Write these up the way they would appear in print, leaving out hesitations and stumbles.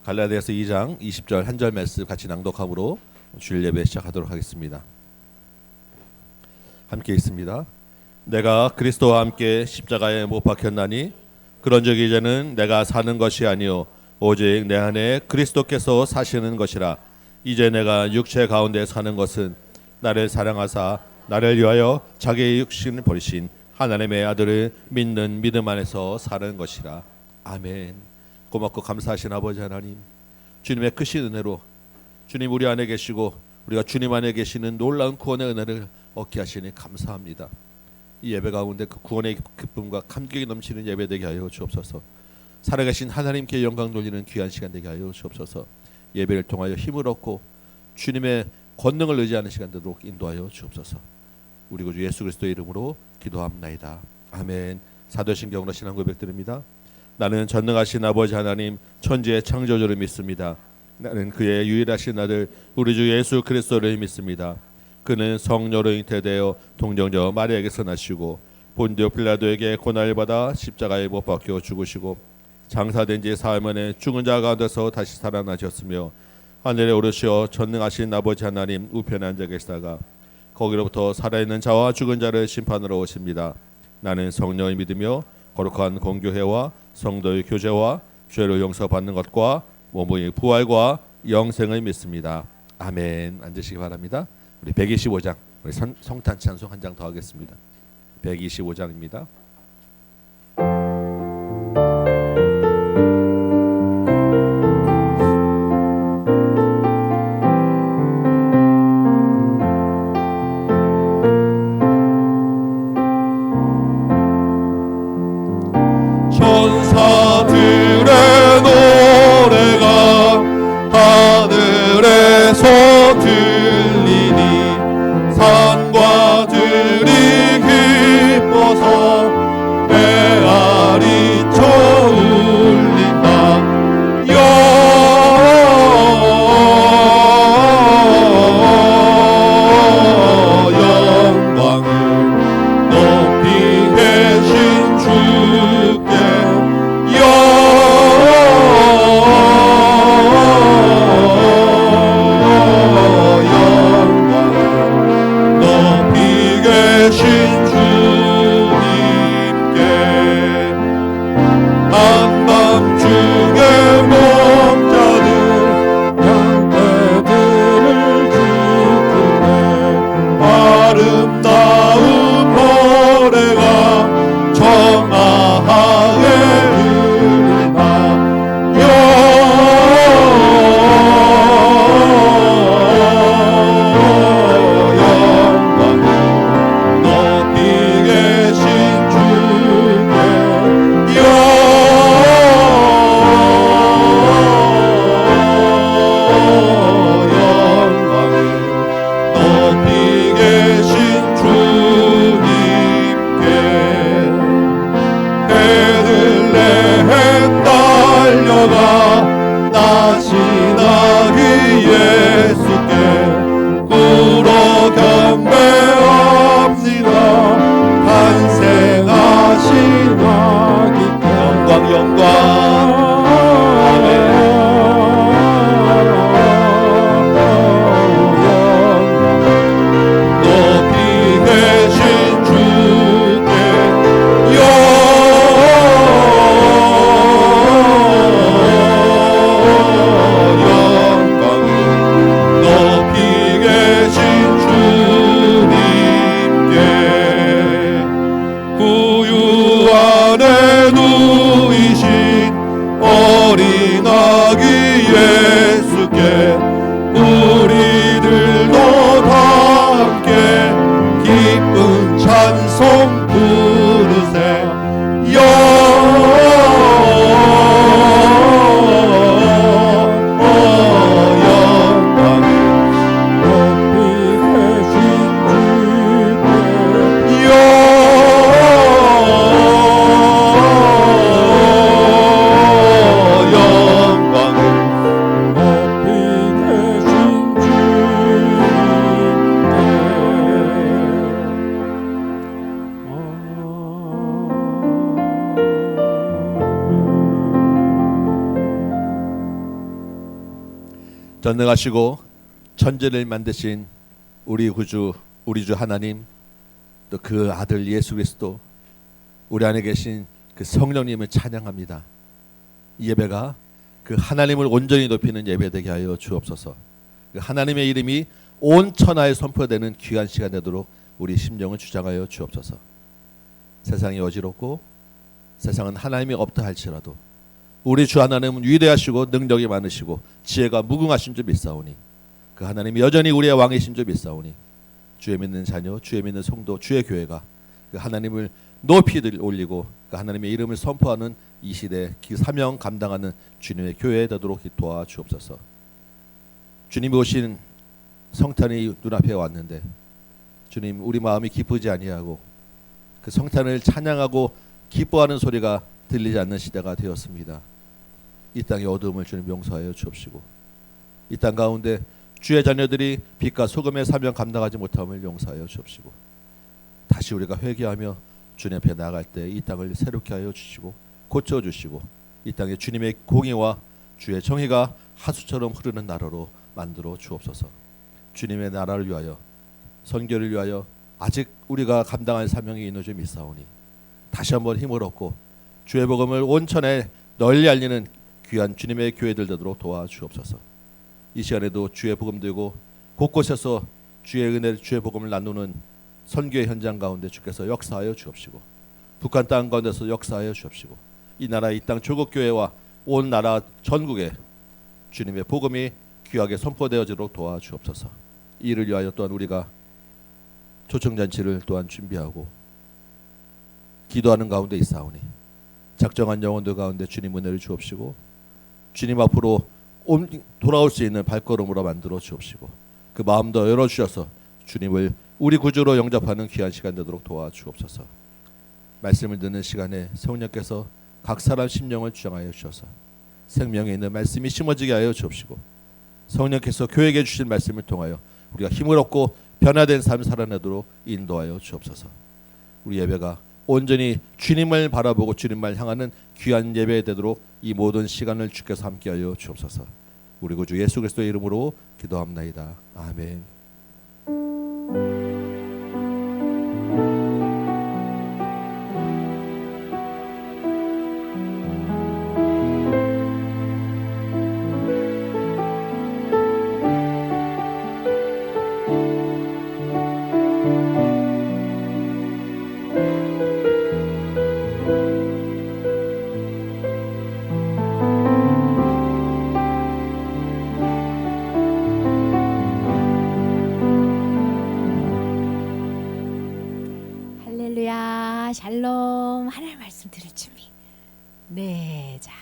갈라디아서 2장 20절 한 절 말씀 같이 낭독함으로 주일 예배 시작하도록 하겠습니다. 함께 읽습니다. 내가 그리스도와 함께 십자가에 못 박혔나니 그런즉 이제는 내가 사는 것이 아니요 오직 내 안에 그리스도께서 사시는 것이라. 이제 내가 육체 가운데 사는 것은 나를 사랑하사 나를 위하여 자기의 육신을 버리신 하나님의 아들을 믿는 믿음 안에서 사는 것이라. 아멘. 고맙고 감사하신 아버지 하나님, 주님의 크신 은혜로 주님 우리 안에 계시고 우리가 주님 안에 계시는 놀라운 구원의 은혜를 얻게 하시니 감사합니다. 이 예배 가운데 그 구원의 기쁨과 감격이 넘치는 예배 되게 하여 주옵소서. 살아계신 하나님께 영광 돌리는 귀한 시간 되게 하여 주옵소서. 예배를 통하여 힘을 얻고 주님의 권능을 의지하는 시간 되도록 인도하여 주옵소서. 우리 구주 예수 그리스도의 이름으로 기도합나이다. 아멘. 사도신경으로 신앙 고백드립니다. 나는 전능하신 아버지 하나님 천지의 창조주를 믿습니다. 나는 그의 유일하신 아들 우리 주 예수 그리스도를 믿습니다. 그는 성령으로 잉태되어 동정녀 마리아에게서 나시고 본디오 빌라도에게 고난을 받아 십자가에 못 박혀 죽으시고 장사된 지 사흘 만에 죽은 자 가운데서 다시 살아나셨으며 하늘에 오르시어 전능하신 아버지 하나님 우편에 앉아 계시다가 거기로부터 살아있는 자와 죽은 자를 심판하러 오십니다. 나는 성령을 믿으며 거룩한 공교회와 성도의 교제와 죄를 용서받는 것과 몸의 부활과 영생을 믿습니다. 아멘. 앉으시기 바랍니다. 우리 125장 우리 성탄 찬송 한 장 더 하겠습니다. 125장입니다. 천사들의 노래가 하늘에서 들리니 산과 들이 기뻐서 메아리쳐 울린다. 영광을 높이 계신 주께 전능하시고 천지를 만드신 우리 구주 우리 주 하나님, 또 그 아들 예수 그리스도, 우리 안에 계신 그 성령님을 찬양합니다. 이 예배가 그 하나님을 온전히 높이는 예배 되게 하여 주옵소서. 그 하나님의 이름이 온 천하에 선포되는 귀한 시간 되도록 우리 심령을 주장하여 주옵소서. 세상이 어지럽고 세상은 하나님이 없다 할지라도 우리 주 하나님은 위대하시고 능력이 많으시고 지혜가 무궁하신 줄 믿사오니, 그 하나님이 여전히 우리의 왕이신 줄 믿사오니, 주의 믿는 자녀, 주의 믿는 성도, 주의 교회가 그 하나님을 높이 올리고 그 하나님의 이름을 선포하는 이 시대 그 사명 감당하는 주님의 교회 되도록 도와 주옵소서. 주님이 오신 성탄이 눈앞에 왔는데 주님, 우리 마음이 기쁘지 아니하고 그 성탄을 찬양하고 기뻐하는 소리가 들리지 않는 시대가 되었습니다. 이 땅의 어두움을 주님 용서하여 주옵시고, 이 땅 가운데 주의 자녀들이 빛과 소금의 사명 감당하지 못함을 용서하여 주옵시고, 다시 우리가 회개하며 주님 앞에 나아갈 때 이 땅을 새롭게 하여 주시고 고쳐주시고, 이 땅에 주님의 공의와 주의 정의가 하수처럼 흐르는 나라로 만들어 주옵소서. 주님의 나라를 위하여, 선교를 위하여 아직 우리가 감당할 사명이 있는 줄 믿사오니, 다시 한번 힘을 얻고 주의 복음을 온천에 널리 알리는 귀한 주님의 교회들 되도록 도와주옵소서. 이 시간에도 주의 복음 들고 곳곳에서 주의 은혜, 주의 복음을 나누는 선교의 현장 가운데 주께서 역사하여 주옵시고, 북한 땅 가운데서 역사하여 주옵시고, 이 나라 이 땅 조국 교회와 온 나라 전국에 주님의 복음이 귀하게 선포되어지도록 도와주옵소서. 이를 위하여 또한 우리가 초청잔치를 또한 준비하고 기도하는 가운데 있사오니, 작정한 영혼들 가운데 주님 은혜를 주옵시고, 주님 앞으로 돌아올 수 있는 발걸음으로 만들어 주옵시고, 그 마음도 열어주셔서 주님을 우리 구주로 영접하는 귀한 시간 되도록 도와주옵소서. 말씀을 듣는 시간에 성령께서 각 사람 심령을 주장하여 주셔서 생명에 있는 말씀이 심어지게 하여 주옵시고, 성령께서 교회에게 주신 말씀을 통하여 우리가 힘을 얻고 변화된 삶 살아내도록 인도하여 주옵소서. 우리 예배가 온전히 주님을 바라보고 주님만 향하는 귀한 예배 되도록 이 모든 시간을 주께서 함께하여 주옵소서. 우리 구주 예수 그리스도의 이름으로 기도합나이다. 아멘. 할렐루야, 샬롬. 하나님 말씀 들을 준비. 네, 자,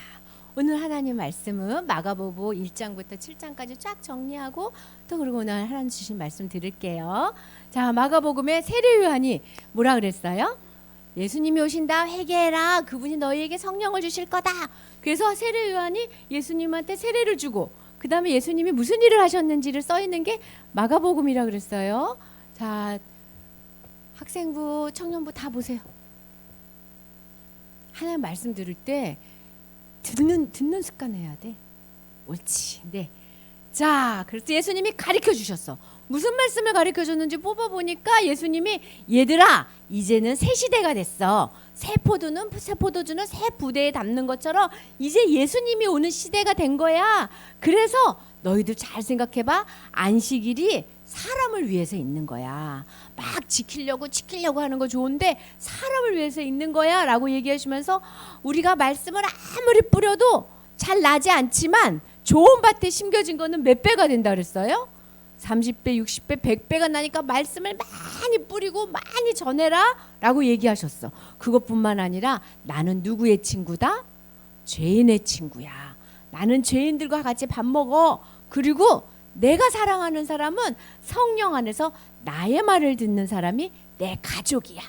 오늘 하나님 말씀은 마가복음 1장부터 7장까지 쫙 정리하고 또 그리고 오늘 하나님 주신 말씀 들을게요. 자, 마가복음에 세례 요한이 뭐라 그랬어요? 예수님이 오신다, 회개해라, 그분이 너희에게 성령을 주실 거다. 그래서 세례 요한이 예수님한테 세례를 주고, 그 다음에 예수님이 무슨 일을 하셨는지를 써 있는 게 마가복음이라 그랬어요. 자, 학생부, 청년부 다 보세요. 하나님 말씀 들을 때 듣는 습관 해야 돼. 옳지. 네. 자, 그래서 예수님이 가르쳐 주셨어. 무슨 말씀을 가르쳐 줬는지 뽑아 보니까 예수님이, 얘들아, 이제는 새 시대가 됐어. 새 포도주는 새 부대에 담는 것처럼 이제 예수님이 오는 시대가 된 거야. 그래서 너희들 잘 생각해봐. 안식일이 사람을 위해서 있는 거야. 막 지키려고 하는 거 좋은데 사람을 위해서 있는 거야 라고 얘기하시면서, 우리가 말씀을 아무리 뿌려도 잘 나지 않지만 좋은 밭에 심겨진 거는 몇 배가 된다 그랬어요? 30배, 60배, 100배가 나니까 말씀을 많이 뿌리고 많이 전해라 라고 얘기하셨어. 그것뿐만 아니라 나는 누구의 친구다? 죄인의 친구야. 나는 죄인들과 같이 밥 먹어. 그리고 내가 사랑하는 사람은 성령 안에서 나의 말을 듣는 사람이 내 가족이야.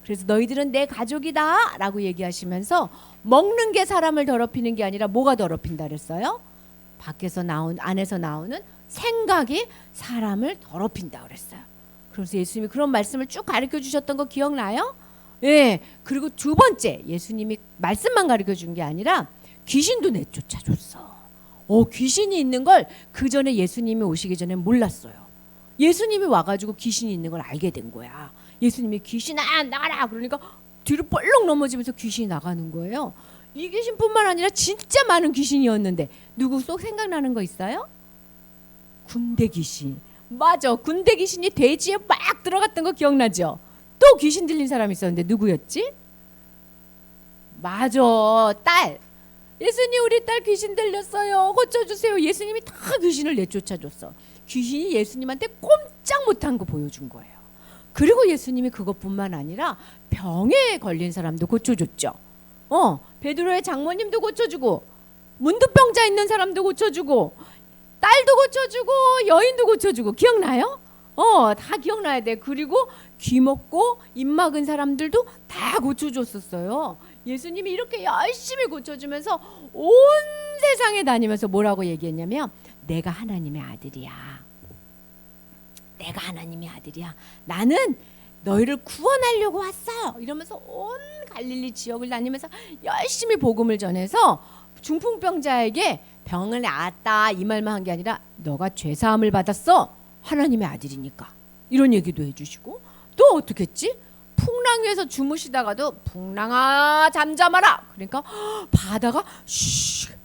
그래서 너희들은 내 가족이다 라고 얘기하시면서, 먹는 게 사람을 더럽히는 게 아니라 뭐가 더럽힌다 그랬어요? 안에서 나오는 생각이 사람을 더럽힌다 그랬어요. 그래서 예수님이 그런 말씀을 쭉 가르쳐 주셨던 거 기억나요? 예. 그리고 두 번째, 예수님이 말씀만 가르쳐 준 게 아니라 귀신도 내쫓아 줬어. 귀신이 있는 걸 그 전에 예수님이 오시기 전에 몰랐어요. 예수님이 와가지고 귀신이 있는 걸 알게 된 거야. 예수님이 귀신아 나가라 그러니까 뒤로 뻘렁 넘어지면서 귀신이 나가는 거예요. 이 귀신뿐만 아니라 진짜 많은 귀신이었는데 누구 쏙 생각나는 거 있어요? 군대 귀신. 맞아, 군대 귀신이 돼지에 막 들어갔던 거 기억나죠? 또 귀신 들린 사람 있었는데 누구였지? 맞아, 딸. 예수님 우리 딸 귀신 들렸어요. 고쳐주세요. 예수님이 다 귀신을 내쫓아줬어. 귀신이 예수님한테 꼼짝 못한 거 보여준 거예요. 그리고 예수님이 그것뿐만 아니라 병에 걸린 사람도 고쳐줬죠. 베드로의 장모님도 고쳐주고 문둥병자 있는 사람도 고쳐주고 딸도 고쳐주고 여인도 고쳐주고 기억나요? 다 기억나야 돼. 그리고 귀 먹고 입 막은 사람들도 다 고쳐줬었어요. 예수님이 이렇게 열심히 고쳐주면서 온 세상에 다니면서 뭐라고 얘기했냐면 내가 하나님의 아들이야. 내가 하나님의 아들이야. 나는 너희를 구원하려고 왔어. 이러면서 온 갈릴리 지역을 다니면서 열심히 복음을 전해서 중풍병자에게 병을 낫다 이 말만 한 게 아니라 너가 죄사함을 받았어. 하나님의 아들이니까. 이런 얘기도 해주시고 또 어떻게 했지? 풍랑 위에서 주무시다가도 풍랑아 잠잠하라. 그러니까 바다가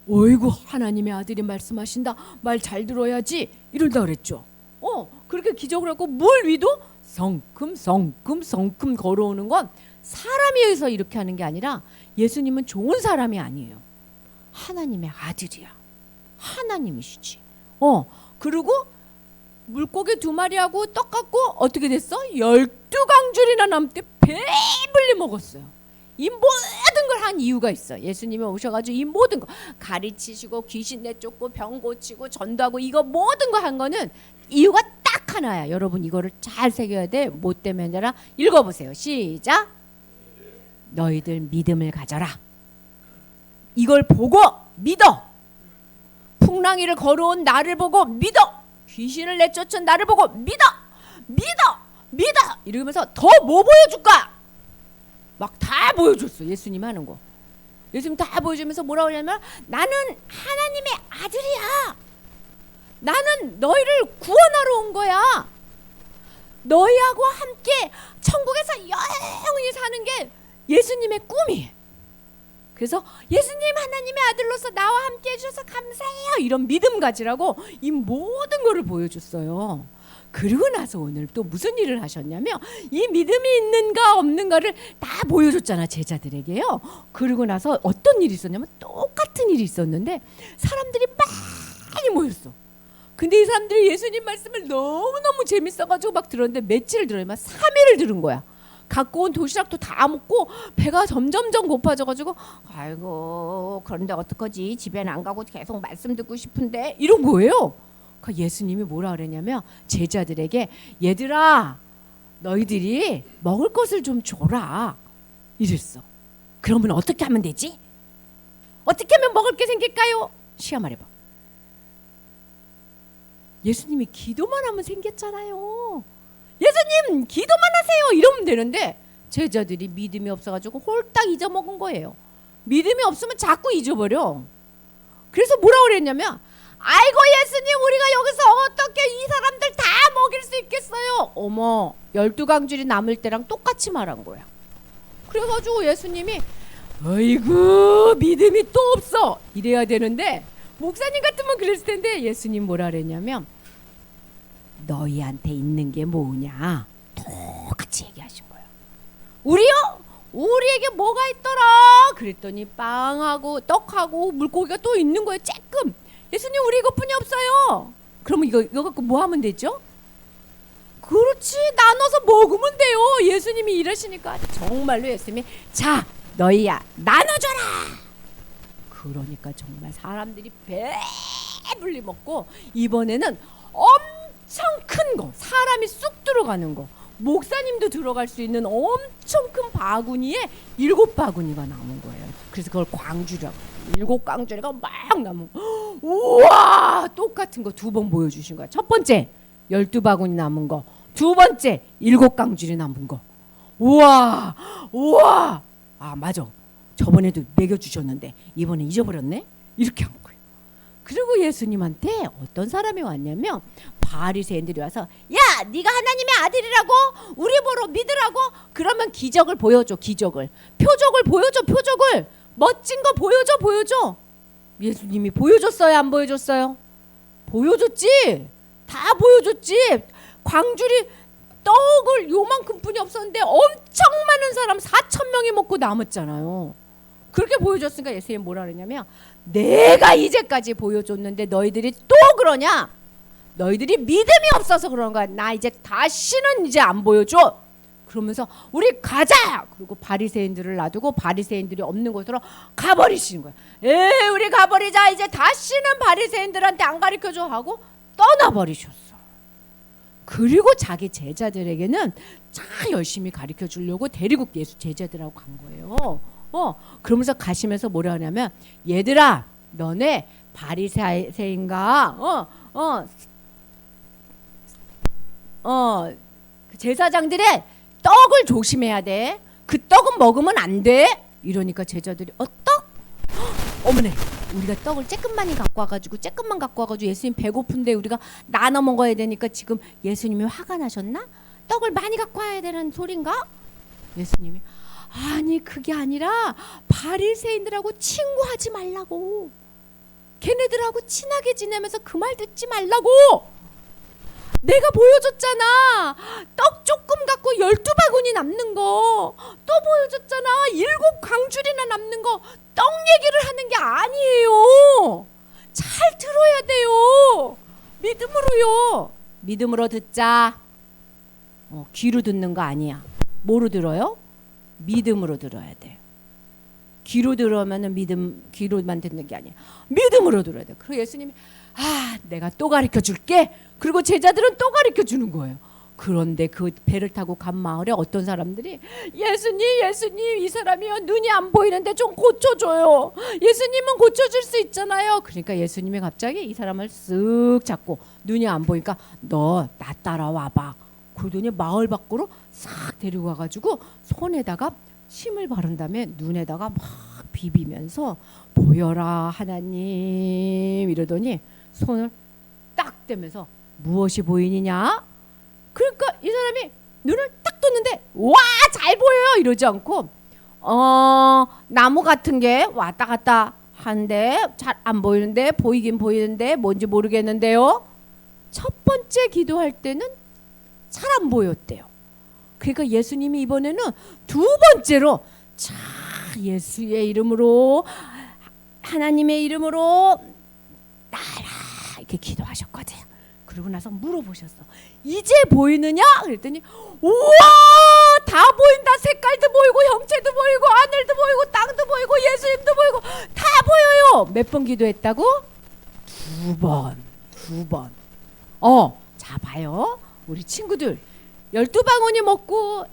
어이구 하나님의 아들이 말씀하신다. 말 잘 들어야지. 이러다 그랬죠. 그렇게 기적을 하고 물 위도 성큼 걸어오는 건 사람에 의해서 이렇게 하는 게 아니라 예수님은 좋은 사람이 아니에요. 하나님의 아들이야. 하나님이시지. 그리고 물고기 2마리하고 떡 갖고 어떻게 됐어? 12강줄이나 남때 배불리 먹었어요. 이 모든 걸 한 이유가 있어. 예수님이 오셔가지고 이 모든 거 가르치시고 귀신 내쫓고 병 고치고 전도하고 이거 모든 거 한 거는 이유가 딱 하나야. 여러분 이거를 잘 새겨야 돼. 뭐 때문에라? 읽어보세요. 시작. 너희들 믿음을 가져라. 이걸 보고 믿어. 풍랑이를 걸어온 나를 보고 믿어. 귀신을 내쫓은 나를 보고 믿어. 이러면서 더 뭐 보여줄까? 막 다 보여줬어. 예수님 하는 거. 예수님 다 보여주면서 뭐라고 하냐면 나는 하나님의 아들이야. 나는 너희를 구원하러 온 거야. 너희하고 함께 천국에서 영원히 사는 게 예수님의 꿈이에요. 그래서 예수님 하나님의 아들로서 나와 함께 해주셔서 감사해요. 이런 믿음 가지라고 이 모든 거를 보여줬어요. 그리고 나서 오늘 또 무슨 일을 하셨냐면 이 믿음이 있는가 없는가를 다 보여줬잖아 제자들에게요. 그리고 나서 어떤 일이 있었냐면 똑같은 일이 있었는데 사람들이 많이 모였어. 근데 이 사람들이 예수님 말씀을 너무너무 재밌어가지고 막 들었는데 며칠을 들어요. 막 3일을 들은 거야. 갖고 온 도시락도 다 먹고 배가 점점점 고파져가지고 아이고 그런데 어떡하지? 집에는 안 가고 계속 말씀 듣고 싶은데 이런 거예요. 그러니까 예수님이 뭐라 그랬냐면 제자들에게 얘들아 너희들이 먹을 것을 좀 줘라 이랬어. 그러면 어떻게 하면 되지? 어떻게 하면 먹을 게 생길까요? 시야 말해봐. 예수님이 기도만 하면 생겼잖아요. 예수님 기도만 하세요 이러면 되는데 제자들이 믿음이 없어가지고 홀딱 잊어먹은 거예요. 믿음이 없으면 자꾸 잊어버려. 그래서 뭐라고 그랬냐면 아이고 예수님 우리가 여기서 어떻게 이 사람들 다 먹일 수 있겠어요. 어머 12강줄이 남을 때랑 똑같이 말한 거야. 그래가지고 예수님이 아이고 믿음이 또 없어 이래야 되는데 목사님 같으면 그랬을 텐데 예수님 뭐라 그랬냐면 너희한테 있는 게 뭐냐 똑같이 얘기하신 거예요. 우리요? 우리에게 뭐가 있더라 그랬더니 빵하고 떡하고 물고기가 또 있는 거예요. 쬐끔. 예수님 우리 이것뿐이 없어요. 그러면 이거 갖고 뭐 하면 되죠? 그렇지 나눠서 먹으면 돼요. 예수님이 이러시니까 정말로 예수님이 자 너희야 나눠줘라. 그러니까 정말 사람들이 배불리 먹고 이번에는 엄청 큰 거 사람이 쑥 들어가는 거 목사님도 들어갈 수 있는 엄청 큰 바구니에 7바구니가 남은 거예요. 그래서 그걸 광주라고 7강주리가 막 남은 거. 우와 똑같은 거 2번 보여주신 거야. 첫 번째 12바구니 남은 거, 두 번째 7강줄이 남은 거. 우와 아 맞아 저번에도 먹여주셨는데 이번에 잊어버렸네 이렇게 한 거예요. 그리고 예수님한테 어떤 사람이 왔냐면 바리새인들이 와서 야 네가 하나님의 아들이라고 우리 보러 믿으라고 그러면 기적을 보여줘. 기적을 표적을 보여줘. 표적을 멋진 거 보여줘. 예수님이 보여줬어요? 안 보여줬어요? 보여줬지. 다 보여줬지. 광주리 떡을 요만큼 뿐이 없었는데 엄청 많은 사람 4,000명이 먹고 남았잖아요. 그렇게 보여줬으니까 예수님이 뭐라 그러냐면 내가 이제까지 보여줬는데 너희들이 또 그러냐? 너희들이 믿음이 없어서 그러는 거야. 나 이제 다시는 이제 안 보여줘. 그러면서 우리 가자. 그리고 바리새인들을 놔두고 바리새인들이 없는 곳으로 가버리시는 거야. 우리 가버리자. 이제 다시는 바리새인들한테 안 가르쳐줘 하고 떠나버리셨어. 그리고 자기 제자들에게는 참 열심히 가르쳐 주려고 데리고 예수 제자들하고 간 거예요. 그러면서 가시면서 뭐라 하냐면 얘들아 너네 바리새인가 그 제사장들의 떡을 조심해야 돼. 그 떡은 먹으면 안 돼. 이러니까 제자들이 떡? 어머네 우리가 떡을 쬐끔만 갖고 와가지고 예수님 배고픈데 우리가 나눠 먹어야 되니까 지금 예수님이 화가 나셨나? 떡을 많이 갖고 와야 되는 소린가? 예수님이 아니 그게 아니라 바리새인들하고 친구하지 말라고. 걔네들하고 친하게 지내면서 그 말 듣지 말라고. 내가 보여줬잖아. 떡 조금 갖고 12바구니 남는 거. 또 보여줬잖아. 7 광줄이나 남는 거. 떡 얘기를 하는 게 아니에요. 잘 들어야 돼요. 믿음으로요. 믿음으로 듣자. 귀로 듣는 거 아니야. 뭐로 들어요? 믿음으로 들어야 돼. 귀로 들으면은 귀로만 듣는 게 아니야. 믿음으로 들어야 돼. 그리고 예수님이 내가 또 가르쳐 줄게. 그리고 제자들은 또 가르쳐 주는 거예요. 그런데 그 배를 타고 간 마을에 어떤 사람들이 예수님 이 사람이요 눈이 안 보이는데 좀 고쳐줘요. 예수님은 고쳐줄 수 있잖아요. 그러니까 예수님이 갑자기 이 사람을 쓱 잡고 눈이 안 보니까 너 나 따라와봐. 그러더니 마을 밖으로 싹 데리고 가가지고 손에다가 침을 바른 다음에 눈에다가 막 비비면서 보여라 하나님 이러더니 손을 딱 대면서 무엇이 보이느냐? 그러니까 이 사람이 눈을 딱 떴는데 와 잘 보여요 이러지 않고 나무 같은 게 왔다 갔다 하는데 잘 안 보이는데 보이긴 보이는데 뭔지 모르겠는데요. 첫 번째 기도할 때는 잘 안 보였대요. 그러니까 예수님이 이번에는 두 번째로 자 예수의 이름으로 하나님의 이름으로 나라 이렇게 기도하셨거든. 그러고 나서 물어보셨어. 이제 보이느냐? 그랬더니 우와 다 보인다. 색깔도 보이고 형체도 보이고 하늘도 보이고 땅도 보이고 예수님도 보이고 다 보여요. 몇 번 기도했다고? 두 번. 자 봐요. 우리 친구들 12바구니 먹고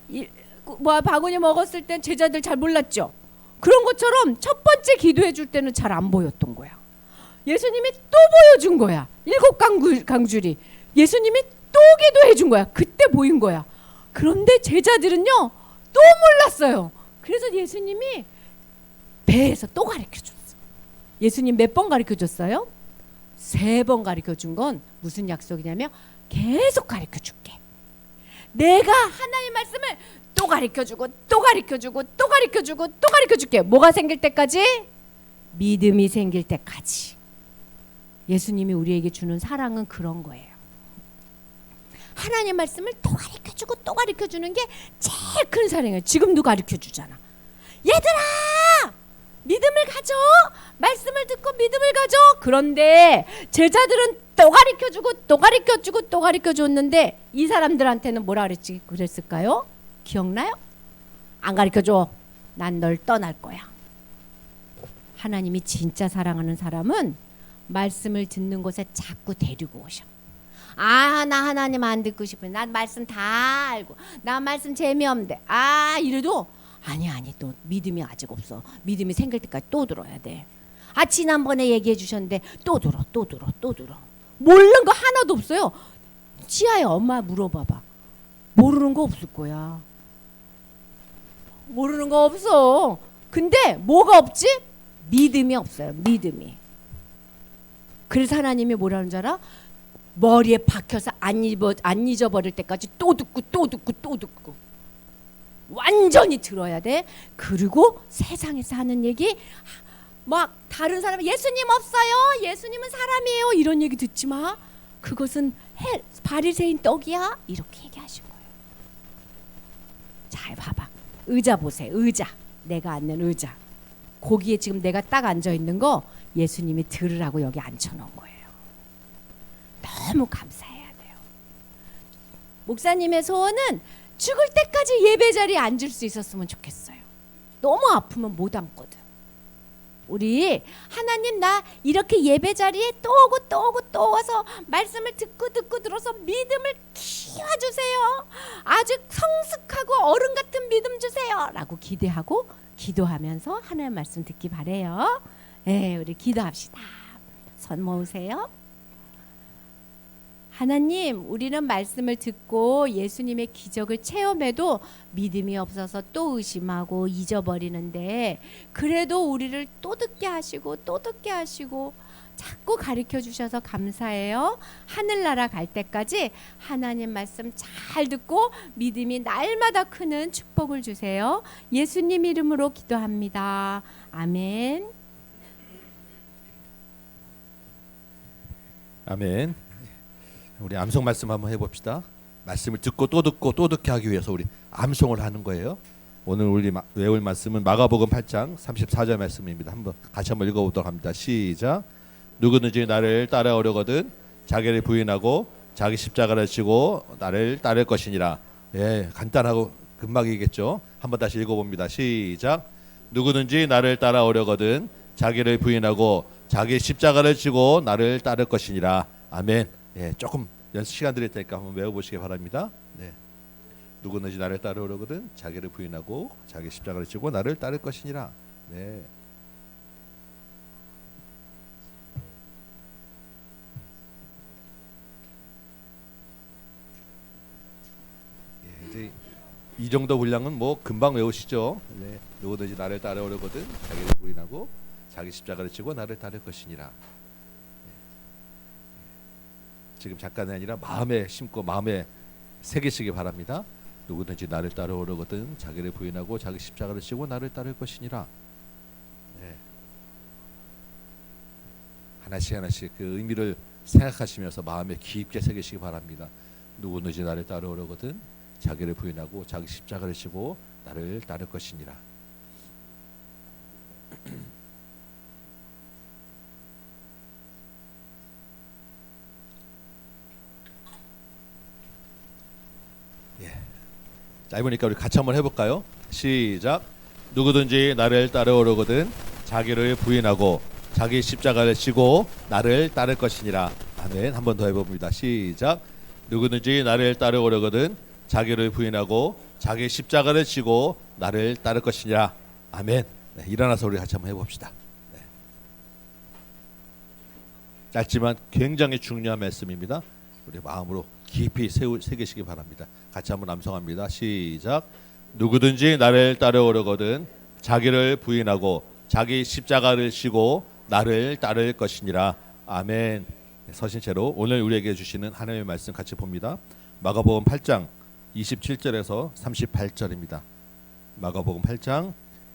바구니 먹었을 땐 제자들 잘 몰랐죠. 그런 것처럼 첫 번째 기도해 줄 때는 잘 안 보였던 거야. 예수님이 또 보여준 거야. 7 강줄이 예수님이 또 기도해 준 거야. 그때 보인 거야. 그런데 제자들은요 또 몰랐어요. 그래서 예수님이 배에서 또 가르쳐 줬어. 예수님 몇 번 가르쳐 줬어요? 3번 가르쳐 준 건 무슨 약속이냐면 계속 가르쳐 줄게. 내가 하나님 말씀을 또 가르쳐주고 또 가르쳐주고 또 가르쳐주고 또 가르쳐줄게. 뭐가 생길 때까지? 믿음이 생길 때까지. 예수님이 우리에게 주는 사랑은 그런 거예요. 하나님 말씀을 또 가르쳐주고 또 가르쳐주는 게 제일 큰 사랑이에요. 지금도 가르쳐주잖아. 얘들아 믿음을 가져. 말씀을 듣고 믿음을 가져. 그런데 제자들은 또 가르쳐주고 또 가르쳐주고 또 가르쳐줬는데 이 사람들한테는 뭐라 그랬을까요? 기억나요? 안 가르쳐줘. 난 널 떠날 거야. 하나님이 진짜 사랑하는 사람은 말씀을 듣는 곳에 자꾸 데리고 오셔. 나 하나님 안 듣고 싶어. 난 말씀 다 알고. 나 말씀 재미없는데. 이래도 아니 또 믿음이 아직 없어. 믿음이 생길 때까지 또 들어야 돼. 지난번에 얘기해 주셨는데 또 들어. 모르는 거 하나도 없어요. 지아야 엄마 물어봐봐. 모르는 거 없을 거야. 모르는 거 없어. 근데 뭐가 없지? 믿음이 없어요. 믿음이. 그래서 하나님이 뭐라는 줄 알아? 머리에 박혀서 안 잊어버릴 때까지 또 듣고 또 듣고 또 듣고 완전히 들어야 돼. 그리고 세상에서 하는 얘기 막 다른 사람 예수님 없어요. 예수님은 사람이에요. 이런 얘기 듣지 마. 그것은 바리새인 떡이야. 이렇게 얘기하신 거예요. 잘 봐봐. 의자 보세요. 의자. 내가 앉는 의자. 거기에 지금 내가 딱 앉아 있는 거 예수님이 들으라고 여기 앉혀놓은 거예요. 너무 감사해야 돼요. 목사님의 소원은 죽을 때까지 예배 자리에 앉을 수 있었으면 좋겠어요. 너무 아프면 못 앉거든. 우리 하나님 나 이렇게 예배 자리에 또 오고 또 오고 또 와서 말씀을 듣고 들어서 믿음을 키워주세요. 아주 성숙하고 어른 같은 믿음 주세요 라고 기대하고 기도하면서 하나님의 말씀 듣기 바래요. 네, 우리 기도합시다. 손 모으세요. 하나님, 우리는 말씀을 듣고 예수님의 기적을 체험해도 믿음이 없어서 또 의심하고 잊어버리는데 그래도 우리를 또 듣게 하시고 또 듣게 하시고 자꾸 가르쳐 주셔서 감사해요. 하늘나라 갈 때까지 하나님 말씀 잘 듣고 믿음이 날마다 크는 축복을 주세요. 예수님 이름으로 기도합니다. 아멘. 아멘. 우리 암송 말씀 한번 해봅시다. 말씀을 듣고 또 듣게 하기 위해서 우리 암송을 하는 거예요. 오늘 우리 외울 말씀은 마가복음 8장 34절 말씀입니다. 같이 한번 읽어보도록 합니다. 시작. 누구든지 나를 따라오려거든 자기를 부인하고 자기 십자가를 지고 나를 따를 것이니라. 예, 간단하고 금방이겠죠. 한번 다시 읽어봅니다. 시작. 누구든지 나를 따라오려거든 자기를 부인하고 자기 십자가를 지고 나를 따를 것이니라. 아멘. 예, 조금 연습 시간 드릴 테니까 한번 외워보시기 바랍니다. 네. 누구든지 나를 따르려거든 자기를 부인하고 자기 십자가를 지고 나를 따를 것이니라. 네. 예, 이제 이 정도 분량은 뭐 금방 외우시죠. 네. 누구든지 나를 따르려거든 자기를 부인하고 자기 십자가를 지고 나를 따를 것이니라. 지금 잠깐이 아니라 마음에 심고 마음에 새기시기 바랍니다. 누구든지 나를 따라오려거든 자기를 부인하고 자기 십자가를 지고 나를 따를 것이니라. 네. 하나씩 그 의미를 생각하시면서 마음에 깊게 새기시기 바랍니다. 누구든지 나를 따라오려거든 자기를 부인하고 자기 십자가를 지고 나를 따를 것이니라. 짧으니까 우리 같이 한번 해볼까요? 시작. 누구든지 나를 따르려거든 자기를 부인하고 자기 십자가를 지고 나를 따를 것이니라. 아멘. 한번 더 해봅니다. 시작. 누구든지 나를 따르려거든 자기를 부인하고 자기 십자가를 지고 나를 따를 것이니라. 아멘. 네, 일어나서 우리 같이 한번 해봅시다. 네. 짧지만 굉장히 중요한 말씀입니다. 우리 마음으로 깊이 새기시기 바랍니다. 같이 한번 암송합니다. 시작. 누구든지 나를 따르려거든 자기를 부인하고 자기 십자가를 지고 나를 따를 것이니라. 아멘. 서신 채로 오늘 우리에게 주시는 하나님의 말씀 같이 봅니다. 마가복음 8장 27절에서 38절입니다. 마가복음 8장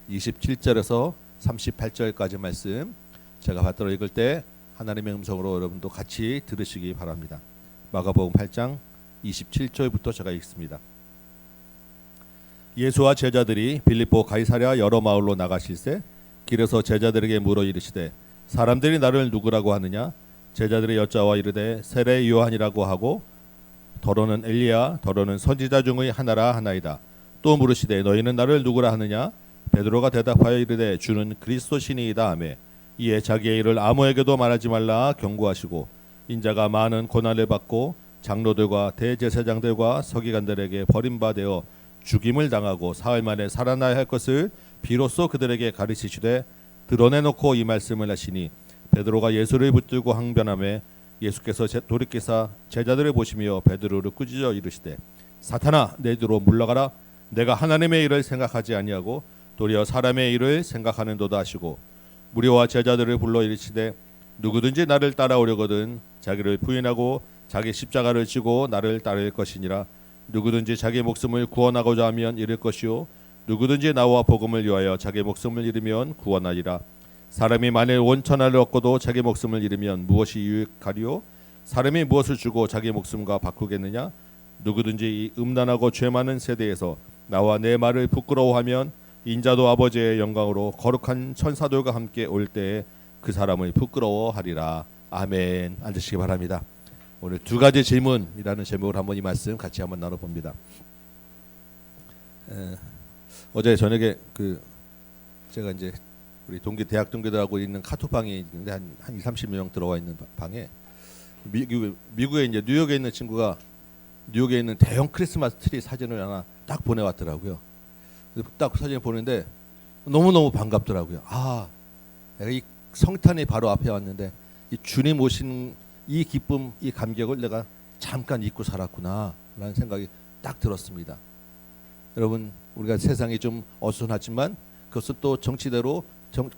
27절에서 38절까지 말씀 제가 받들어 읽을 때 하나님의 음성으로 여러분도 같이 들으시기 바랍니다. 마가복음 8장 27절부터 제가 읽습니다. 예수와 제자들이 빌립보 가이사랴 여러 마을로 나가실새 길에서 제자들에게 물어 이르시되 사람들이 나를 누구라고 하느냐? 제자들이 여짜와 이르되 세례 요한이라고 하고 더러는 엘리야 더러는 선지자 중의 하나라 하나이다. 또 물으시되 너희는 나를 누구라 하느냐? 베드로가 대답하여 이르되 주는 그리스도 신이이다 하매 이에 자기의 일을 아무에게도 말하지 말라 경고하시고 인자가 많은 고난을 받고 장로들과 대제사장들과 서기관들에게 버림받아 죽임을 당하고 사흘 만에 살아나야 할 것을 비로소 그들에게 가르치시되 드러내놓고 이 말씀을 하시니 베드로가 예수를 붙들고 항변하매 예수께서 돌이키사 제자들을 보시며 베드로를 꾸짖어 이르시되 사탄아 내 뒤로 물러가라. 내가 하나님의 일을 생각하지 아니하고 도리어 사람의 일을 생각하는도다 하시고 무리와 제자들을 불러 이르시되 누구든지 나를 따라오려거든 자기를 부인하고 자기 십자가를 지고 나를 따를 것이니라. 누구든지 자기 목숨을 구원하고자 하면 잃을 것이요 누구든지 나와 복음을 위하여 자기 목숨을 잃으면 구원하리라. 사람이 만일 온 천하를 얻고도 자기 목숨을 잃으면 무엇이 유익하리요? 사람이 무엇을 주고 자기 목숨과 바꾸겠느냐? 누구든지 이 음란하고 죄 많은 세대에서 나와 내 말을 부끄러워하면 인자도 아버지의 영광으로 거룩한 천사들과 함께 올 때에 그 사람을 부끄러워하리라. 아멘. 앉으시기 바랍니다. 오늘 두 가지 질문이라는 제목으로 한번 이 말씀 같이 한번 나눠봅니다. 어제 저녁에 제가 이제 우리 대학 동기들하고 있는 카톡방이 있는데 한 20-30명 들어와 있는 방에 미국에 이제 뉴욕에 있는 친구가 뉴욕에 있는 대형 크리스마스 트리 사진을 하나 딱 보내왔더라고요. 딱 사진을 보는데 너무너무 반갑더라고요. 내가 이 성탄이 바로 앞에 왔는데 이 주님 오신 이 기쁨, 이 감격을 내가 잠깐 잊고 살았구나 라는 생각이 딱 들었습니다. 여러분, 우리가 세상이 좀 어수선하지만 그것은 또 정치대로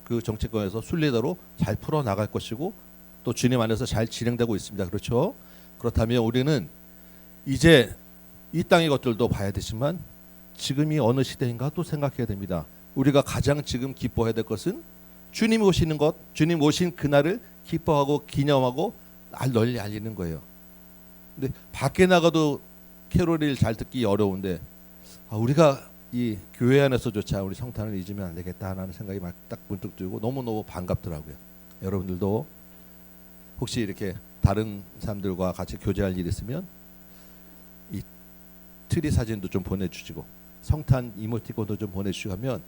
그 정치권에서 순리대로 잘 풀어나갈 것이고 또 주님 안에서 잘 진행되고 있습니다. 그렇죠? 그렇다면 우리는 이제 이 땅의 것들도 봐야 되지만 지금이 어느 시대인가 또 생각해야 됩니다. 우리가 가장 지금 기뻐해야 될 것은 주님 오시는 것, 주님 오신 그날을 기뻐하고 기념하고 널리 알리는 거예요. 근데 밖에 나가도 캐롤을 잘 듣기 어려운데 우리가 이 교회 안에서조차 우리 성탄을 잊으면 안 되겠다 하는 생각이 막 딱 문득 들고 너무너무 반갑더라고요. 여러분들도 혹시 이렇게 다른 사람들과 같이 교제할 일 있으면 이 트리 사진도 좀 보내주시고 성탄 이모티콘도 좀 보내주시고 하면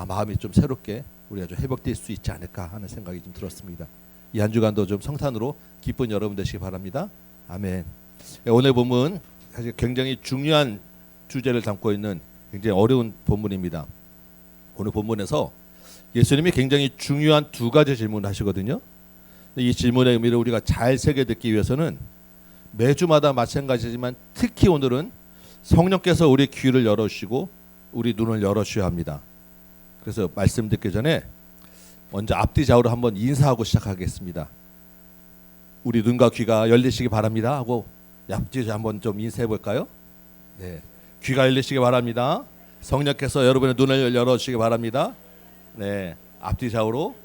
마음이 좀 새롭게 우리가 좀 회복될 수 있지 않을까 하는 생각이 좀 들었습니다. 이 한 주간도 좀 성탄으로 기쁜 여러분 되시기 바랍니다. 아멘. 오늘 본문 사실 굉장히 중요한 주제를 담고 있는 굉장히 어려운 본문입니다. 오늘 본문에서 예수님이 굉장히 중요한 두 가지 질문을 하시거든요. 이 질문의 의미를 우리가 잘 새겨 듣기 위해서는 매주마다 마찬가지지만 특히 오늘은 성령께서 우리 귀를 열어주시고 우리 눈을 열어주셔야 합니다. 그래서 말씀 듣기 전에 먼저 앞뒤 좌우로 한번 인사하고 시작하겠습니다. 우리 눈과 귀가 열리시기 바랍니다 하고 앞뒤 한번 좀 인사해 볼까요? 네, 귀가 열리시기 바랍니다. 성령께서 여러분의 눈을 열어주시기 바랍니다. 네, 앞뒤 좌우로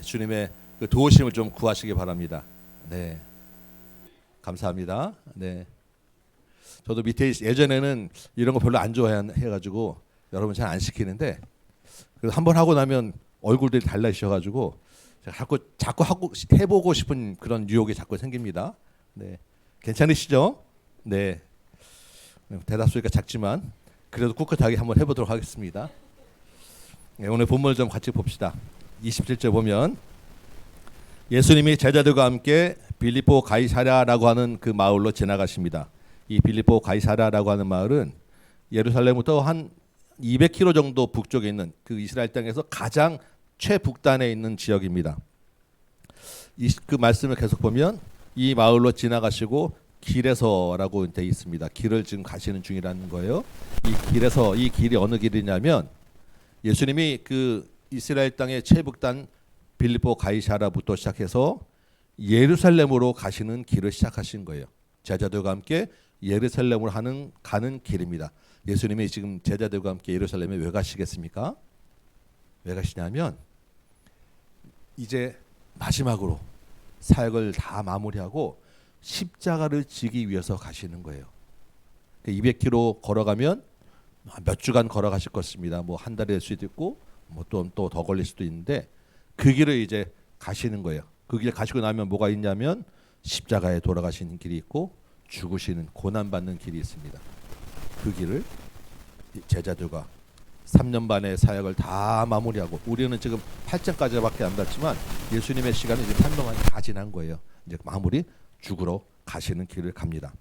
주님의 그 도우심을 좀 구하시기 바랍니다. 네, 감사합니다. 네, 저도 밑에 예전에는 이런 거 별로 안 좋아해가지고 여러분 잘 안 시키는데 그래서 한번 하고 나면 얼굴들이 달라지셔가지고 자꾸 하고 해보고 싶은 그런 유혹이 자꾸 생깁니다. 네, 괜찮으시죠? 네, 대답 소리가 작지만 그래도 꿋꿋하게 한번 해보도록 하겠습니다. 네, 오늘 본문을 좀 같이 봅시다. 27절 보면 예수님이 제자들과 함께 빌립보 가이사랴라고 하는 그 마을로 지나가십니다. 이 빌립보 가이사랴라고 하는 마을은 예루살렘부터 한 200km 정도 북쪽에 있는 그 이스라엘 땅에서 가장 최북단에 있는 지역입니다. 그 말씀을 계속 보면 이 마을로 지나가시고 길에서라고 되어 있습니다. 길을 지금 가시는 중이라는 거예요. 이 길에서 이 길이 어느 길이냐면 예수님이 그 이스라엘 땅의 최북단 빌립보 가이사랴부터 시작해서 예루살렘으로 가시는 길을 시작하신 거예요. 제자들과 함께 예루살렘으로 가는 길입니다. 예수님이 지금 제자들과 함께 예루살렘에 왜 가시겠습니까? 왜 가시냐면 이제 마지막으로 사역을 다 마무리하고 십자가를 지기 위해서 가시는 거예요. 200km 걸어가면 몇 주간 걸어가실 것입니다. 뭐 한 달이 될 수도 있고 뭐 또 더 걸릴 수도 있는데 그 길을 이제 가시는 거예요. 그 길 가시고 나면 뭐가 있냐면 십자가에 돌아가시는 길이 있고 죽으시는 고난받는 길이 있습니다. 그 길을 제자들과 3년 반의 사역을 다 마무리하고 우리는 지금 8장까지밖에 안 갔지만 예수님의 시간은 이제 3년 만에 다 지난 거예요. 이제 마무리 죽으러 가시는 길을 갑니다.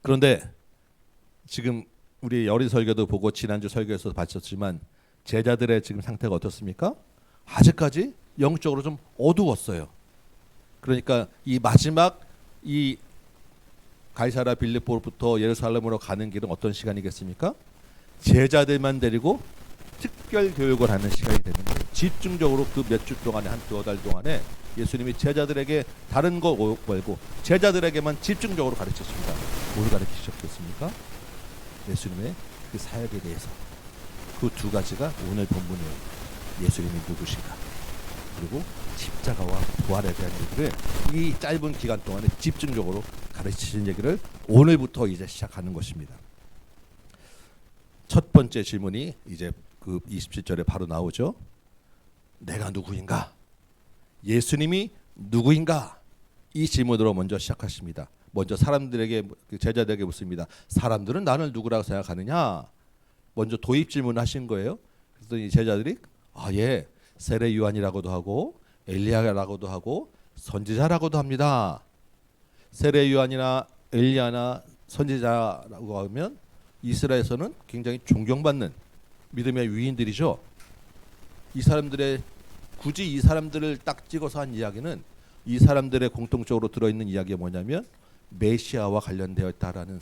그런데 지금 우리 여린 설교도 보고 지난주 설교에서 봤었지만 제자들의 지금 상태가 어떻습니까? 아직까지 영적으로 좀 어두웠어요. 그러니까 이 마지막 이 가이사랴 빌립보로부터 예루살렘으로 가는 길은 어떤 시간이겠습니까? 제자들만 데리고 특별 교육을 하는 시간이 되는 거예요. 집중적으로 그 몇 주 동안에 한 두어 달 동안에 예수님이 제자들에게 다른 거 말고 제자들에게만 집중적으로 가르치십니다. 뭘 가르치셨겠습니까? 예수님의 그 사역에 대해서. 그 두 가지가 오늘 본문이에요. 예수님이 누구신가, 그리고 십자가와 부활에 대한 얘기를 이 짧은 기간 동안에 집중적으로 가르치신 얘기를 오늘부터 이제 시작하는 것입니다. 첫 번째 질문이 이제 그 27절에 바로 나오죠. 내가 누구인가? 예수님이 누구인가? 이 질문으로 먼저 시작하십니다. 먼저 사람들에게, 제자들에게 묻습니다. 사람들은 나를 누구라고 생각하느냐? 먼저 도입 질문을 하신 거예요. 그랬더니 제자들이 예, 세례 요한이라고도 하고 엘리야라고도 하고 선지자라고도 합니다. 세례 요한이나 엘리야나 선지자라고 하면 이스라엘에서는 굉장히 존경받는 믿음의 위인들이죠. 이 사람들의, 굳이 이 사람들을 딱 찍어서 한 이야기는 이 사람들의 공통적으로 들어있는 이야기가 뭐냐면 메시아와 관련되어 있다라는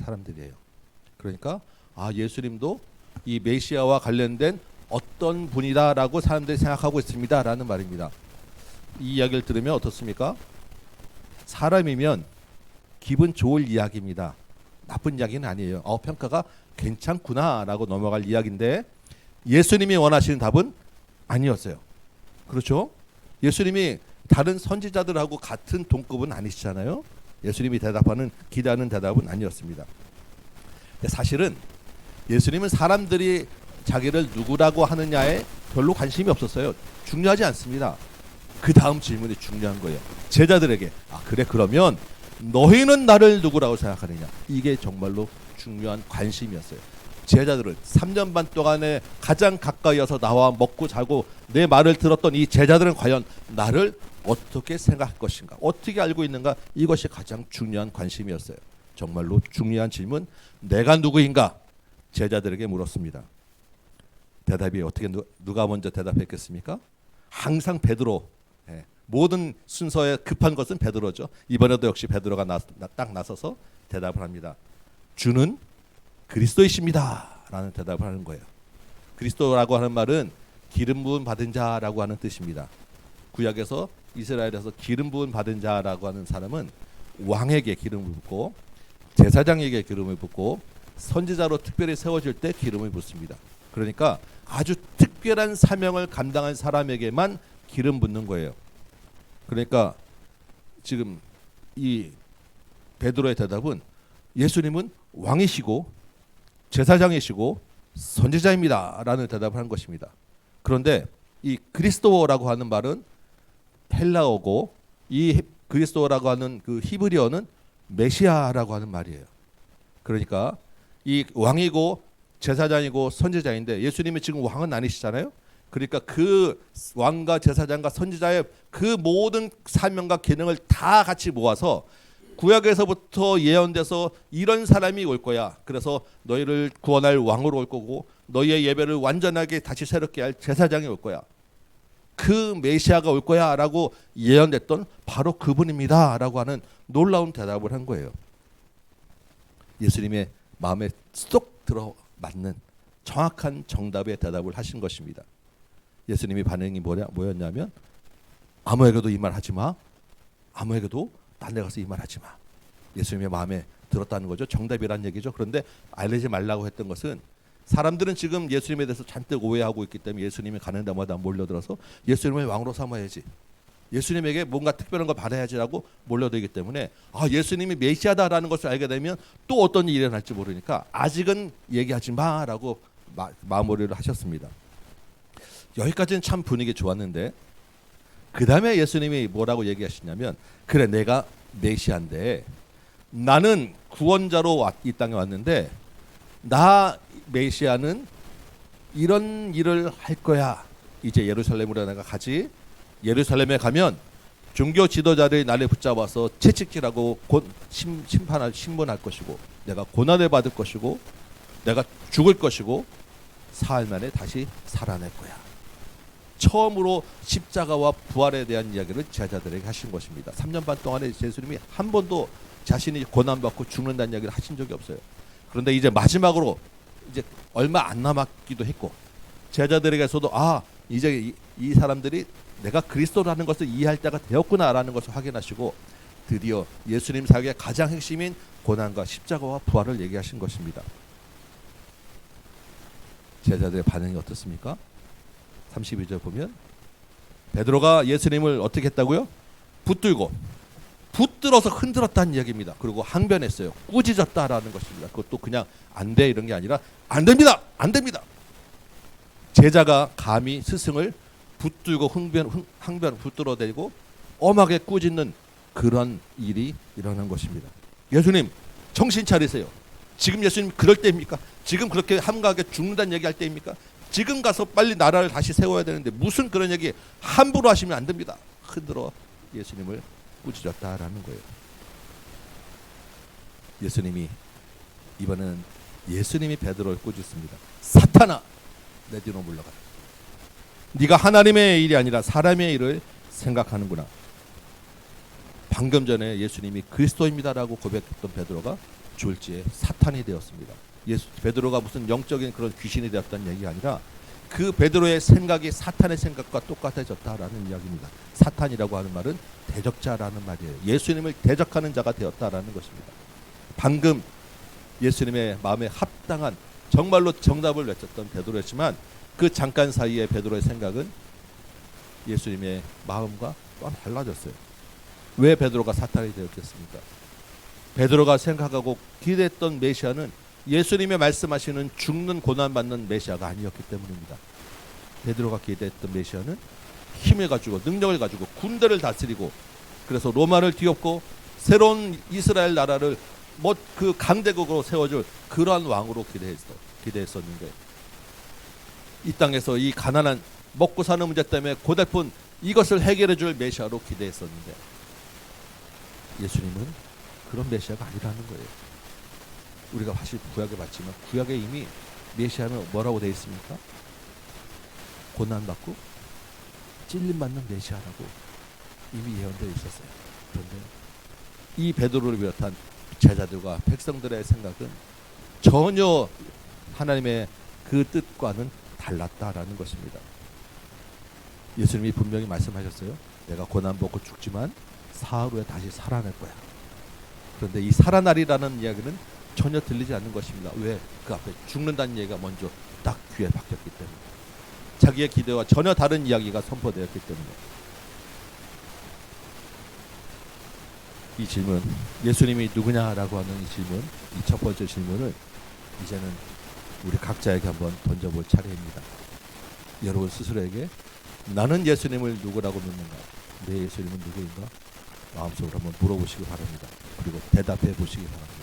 사람들이에요. 그러니까 예수님도 이 메시아와 관련된 어떤 분이다라고 사람들이 생각하고 있습니다라는 말입니다. 이 이야기를 들으면 어떻습니까? 사람이면 기분 좋을 이야기입니다. 나쁜 이야기는 아니에요. 평가가 괜찮구나라고 넘어갈 이야기인데 예수님이 원하시는 답은 아니었어요. 그렇죠? 예수님이 다른 선지자들하고 같은 동급은 아니시잖아요. 예수님이 기대하는 대답은 아니었습니다. 근데 사실은 예수님은 사람들이 자기를 누구라고 하느냐에 별로 관심이 없었어요. 중요하지 않습니다. 그 다음 질문이 중요한 거예요. 제자들에게 그래, 그러면 너희는 나를 누구라고 생각하느냐? 이게 정말로 중요한 관심이었어요. 제자들은 3년 반 동안에 가장 가까이어서 나와 먹고 자고 내 말을 들었던 이 제자들은 과연 나를 어떻게 생각할 것인가, 어떻게 알고 있는가, 이것이 가장 중요한 관심이었어요. 정말로 중요한 질문, 내가 누구인가? 제자들에게 물었습니다. 대답이 어떻게, 누가 먼저 대답했겠습니까? 항상 베드로. 모든 순서에 급한 것은 베드로죠. 이번에도 역시 베드로가 딱 나서서 대답을 합니다. 주는 그리스도이십니다 라는 대답을 하는 거예요. 그리스도라고 하는 말은 기름 부음 받은 자라고 하는 뜻입니다. 구약에서 이스라엘에서 기름 부음 받은 자라고 하는 사람은 왕에게 기름을 붓고 제사장에게 기름을 붓고 선지자로 특별히 세워질 때 기름을 붓습니다. 그러니까 아주 특별한 사명을 감당한 사람에게만 기름 붓는 거예요. 그러니까 지금 이 베드로의 대답은 예수님은 왕이시고 제사장이시고 선지자입니다 라는 대답을 한 것입니다. 그런데 이 그리스도라고 하는 말은 헬라어고 이 그리스도라고 하는 그 히브리어는 메시아라고 하는 말이에요. 그러니까 이 왕이고 제사장이고 선지자인데 예수님이 지금 왕은 아니시잖아요. 그러니까 그 왕과 제사장과 선지자의 그 모든 사명과 기능을 다 같이 모아서 구약에서부터 예언돼서 이런 사람이 올 거야. 그래서 너희를 구원할 왕으로 올 거고 너희의 예배를 완전하게 다시 새롭게 할 제사장이 올 거야. 그 메시아가 올 거야 라고 예언됐던 바로 그분입니다 라고 하는 놀라운 대답을 한 거예요. 예수님의 마음에 쏙 들어맞는 정확한 정답의 대답을 하신 것입니다. 예수님의 반응이 뭐였냐면 아무에게도 이 말 하지 마. 아무에게도 딴 데 가서 이 말 하지 마. 예수님의 마음에 들었다는 거죠. 정답이란 얘기죠. 그런데 알리지 말라고 했던 것은 사람들은 지금 예수님에 대해서 잔뜩 오해하고 있기 때문에 예수님이 가는 데마다 몰려들어서 예수님을 왕으로 삼아야지, 예수님에게 뭔가 특별한 걸 받아야지라고 몰려들기 때문에 예수님이 메시아다라는 것을 알게 되면 또 어떤 일이 일어날지 모르니까 아직은 얘기하지 마라고 마무리를 하셨습니다. 여기까지는 참 분위기 좋았는데 그 다음에 예수님이 뭐라고 얘기하시냐면 그래, 내가 메시아인데 나는 구원자로 이 땅에 왔는데 나 메시아는 이런 일을 할 거야. 이제 예루살렘으로 내가 가지. 예루살렘에 가면 종교 지도자들이 나를 붙잡아서 채찍질하고 신문할 것이고 내가 고난을 받을 것이고 내가 죽을 것이고 사흘 만에 다시 살아날 거야. 처음으로 십자가와 부활에 대한 이야기를 제자들에게 하신 것입니다. 3년 반 동안에 예수님이 한 번도 자신이 고난받고 죽는다는 이야기를 하신 적이 없어요. 그런데 이제 마지막으로 이제 얼마 안 남았기도 했고 제자들에게서도 이제 이 사람들이 내가 그리스도라는 것을 이해할 때가 되었구나라는 것을 확인하시고 드디어 예수님 사역의 가장 핵심인 고난과 십자가와 부활을 얘기하신 것입니다. 제자들의 반응이 어떻습니까? 32절 보면 베드로가 예수님을 어떻게 했다고요? 붙들어서 흔들었다는 이야기입니다. 그리고 항변했어요. 꾸짖었다라는 것입니다. 그것도 그냥 안 돼 이런 게 아니라 안 됩니다. 안 됩니다. 제자가 감히 스승을 붙들고 항변 붙들어대고 엄하게 꾸짖는 그런 일이 일어난 것입니다. 예수님 정신 차리세요. 지금 예수님 그럴 때입니까? 지금 그렇게 함각에 죽는다는 얘기할 때입니까? 지금 가서 빨리 나라를 다시 세워야 되는데 무슨 그런 얘기 함부로 하시면 안 됩니다. 흔들어 예수님을 꾸짖었다라는 거예요. 예수님이 이번에는 예수님이 베드로를 꾸짖습니다. 사탄아 내 뒤로 물러가라. 네가 하나님의 일이 아니라 사람의 일을 생각하는구나. 방금 전에 예수님이 그리스도입니다라고 고백했던 베드로가 졸지에 사탄이 되었습니다. 베드로가 무슨 영적인 그런 귀신이 되었다는 얘기가 아니라 그 베드로의 생각이 사탄의 생각과 똑같아졌다라는 이야기입니다. 사탄이라고 하는 말은 대적자라는 말이에요. 예수님을 대적하는 자가 되었다라는 것입니다. 방금 예수님의 마음에 합당한 정말로 정답을 외쳤던 베드로였지만 그 잠깐 사이에 베드로의 생각은 예수님의 마음과 또 달라졌어요. 왜 베드로가 사탄이 되었겠습니까? 베드로가 생각하고 기대했던 메시아는 예수님의 말씀하시는 죽는 고난받는 메시아가 아니었기 때문입니다. 베드로가 기대했던 메시아는 힘을 가지고 능력을 가지고 군대를 다스리고 그래서 로마를 뒤엎고 새로운 이스라엘 나라를 그 강대국으로 세워줄 그러한 왕으로 기대했었는데 이 땅에서 이 가난한 먹고 사는 문제 때문에 고달픈 이것을 해결해줄 메시아로 기대했었는데 예수님은 그런 메시아가 아니라는 거예요. 우리가 사실 구약에 봤지만 구약에 이미 메시아는 뭐라고 되어 있습니까? 고난받고 찔림받는 메시아라고 이미 예언되어 있었어요. 그런데 이 베드로를 비롯한 제자들과 백성들의 생각은 전혀 하나님의 그 뜻과는 달랐다라는 것입니다. 예수님이 분명히 말씀하셨어요. 내가 고난받고 죽지만 사흘 후에 다시 살아날 거야. 그런데 이 살아나리라는 이야기는 전혀 들리지 않는 것입니다. 왜? 그 앞에 죽는다는 얘기가 먼저 딱 귀에 박혔기 때문에 자기의 기대와 전혀 다른 이야기가 선포되었기 때문에 이 질문 예수님이 누구냐라고 하는 이 질문 이 첫 번째 질문을 이제는 우리 각자에게 한번 던져볼 차례입니다. 여러분 스스로에게 나는 예수님을 누구라고 믿는가? 내 예수님은 누구인가? 마음속으로 한번 물어보시기 바랍니다. 그리고 대답해 보시기 바랍니다.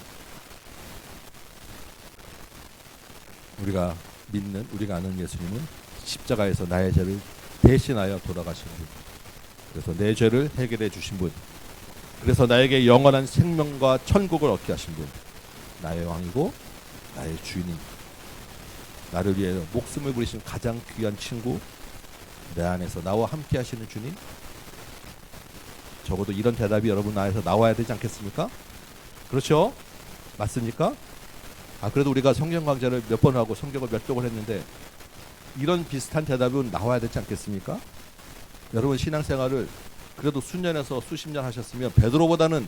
우리가 아는 예수님은 십자가에서 나의 죄를 대신하여 돌아가신 분. 그래서 내 죄를 해결해 주신 분. 그래서 나에게 영원한 생명과 천국을 얻게 하신 분. 나의 왕이고 나의 주인인 나를 위해 목숨을 부리신 가장 귀한 친구. 내 안에서 나와 함께 하시는 주님. 적어도 이런 대답이 여러분 안에서 나와야 되지 않겠습니까? 그렇죠? 맞습니까? 그래도 우리가 성경 강좌를 몇 번 하고 성경을 몇 독을 했는데 이런 비슷한 대답은 나와야 되지 않겠습니까? 여러분 신앙생활을 그래도 수년에서 수십 년 하셨으면 베드로보다는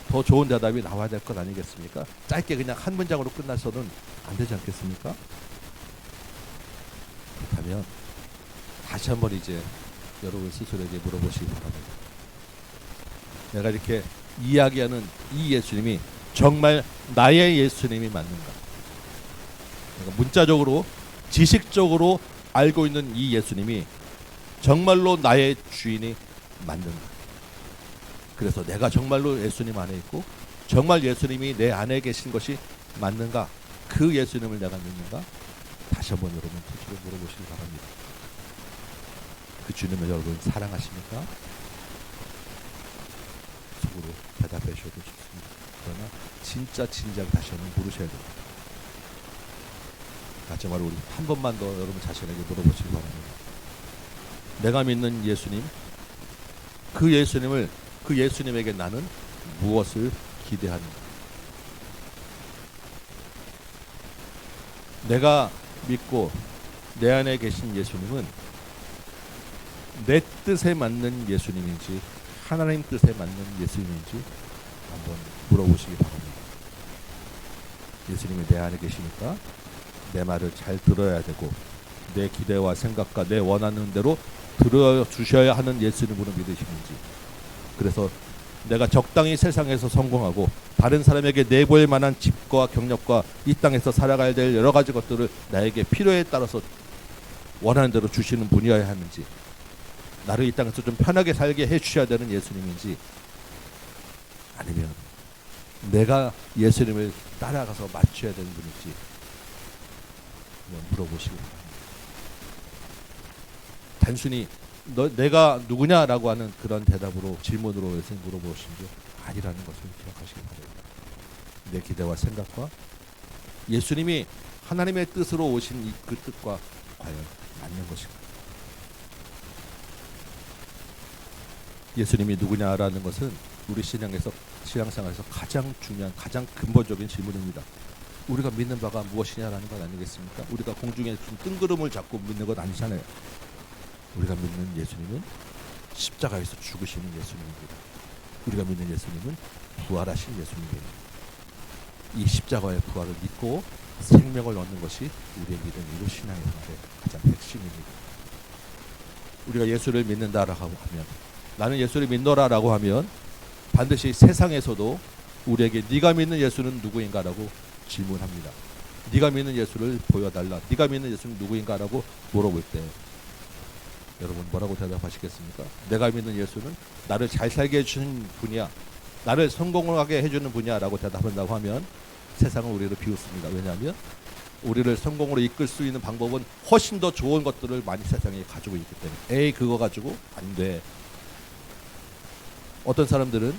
더 좋은 대답이 나와야 될 것 아니겠습니까? 짧게 그냥 한 문장으로 끝나서는 안 되지 않겠습니까? 그렇다면 다시 한번 이제 여러분 스스로에게 물어보시기 바랍니다. 내가 이렇게 이야기하는 이 예수님이 정말 나의 예수님이 맞는가? 내가 문자적으로 지식적으로 알고 있는 이 예수님이 정말로 나의 주인이 맞는가? 그래서 내가 정말로 예수님 안에 있고 정말 예수님이 내 안에 계신 것이 맞는가? 그 예수님을 내가 믿는가? 다시 한번 여러분 스스로 물어보시기 바랍니다. 그 주님을 여러분 사랑하십니까? 속으로 대답해 주셔도 좋습니다. 그러나 진짜 진지하게 다시 한번 물으셔야 됩니다. 마지막으로 우리 한 번만 더 여러분 자신에게 물어보시기 바랍니다. 내가 믿는 예수님, 그 예수님에게 나는 무엇을 기대하는가? 내가 믿고 내 안에 계신 예수님은 내 뜻에 맞는 예수님인지 하나님 뜻에 맞는 예수님인지 한번 물어보시기 바랍니다. 예수님이 내 안에 계시니까 내 말을 잘 들어야 되고 내 기대와 생각과 내 원하는 대로 들어주셔야 하는 예수님으로 믿으시는지, 그래서 내가 적당히 세상에서 성공하고 다른 사람에게 내보일 만한 집과 경력과 이 땅에서 살아가야 될 여러 가지 것들을 나에게 필요에 따라서 원하는 대로 주시는 분이어야 하는지, 나를 이 땅에서 좀 편하게 살게 해주셔야 되는 예수님인지, 아니면 내가 예수님을 따라가서 맞춰야 되는 분인지 물어보시기 바랍니다. 단순히 내가 누구냐라고 하는 그런 대답으로 질문으로 물어보신 게 아니라는 것을 기억하시기 바랍니다. 내 기대와 생각과 예수님이 하나님의 뜻으로 오신 이 그 뜻과 과연 맞는 것인가? 예수님이 누구냐라는 것은 우리 신앙생활에서 가장 중요한, 가장 근본적인 질문입니다. 우리가 믿는 바가 무엇이냐라는 것 아니겠습니까? 우리가 공중에 좀 뜬구름을 잡고 믿는 것 아니잖아요. 우리가 믿는 예수님은 십자가에서 죽으시는 예수님입니다. 우리가 믿는 예수님은 부활하신 예수님입니다. 이 십자가의 부활을 믿고 생명을 얻는 것이 우리의 믿음, 우리 신앙생활의 가장 핵심입니다. 우리가 예수를 믿는다라고 하면, 나는 예수를 믿노라라고 하면 반드시 세상에서도 우리에게 네가 믿는 예수는 누구인가라고 질문합니다. 네가 믿는 예수를 보여달라. 네가 믿는 예수는 누구인가라고 물어볼 때 여러분 뭐라고 대답하시겠습니까? 내가 믿는 예수는 나를 잘 살게 해주는 분이야, 나를 성공하게 해주는 분이야라고 대답한다고 하면 세상은 우리를 비웃습니다. 왜냐하면 우리를 성공으로 이끌 수 있는 방법은 훨씬 더 좋은 것들을 많이 세상에 가지고 있기 때문에, 에이 그거 가지고 안 돼. 어떤 사람들은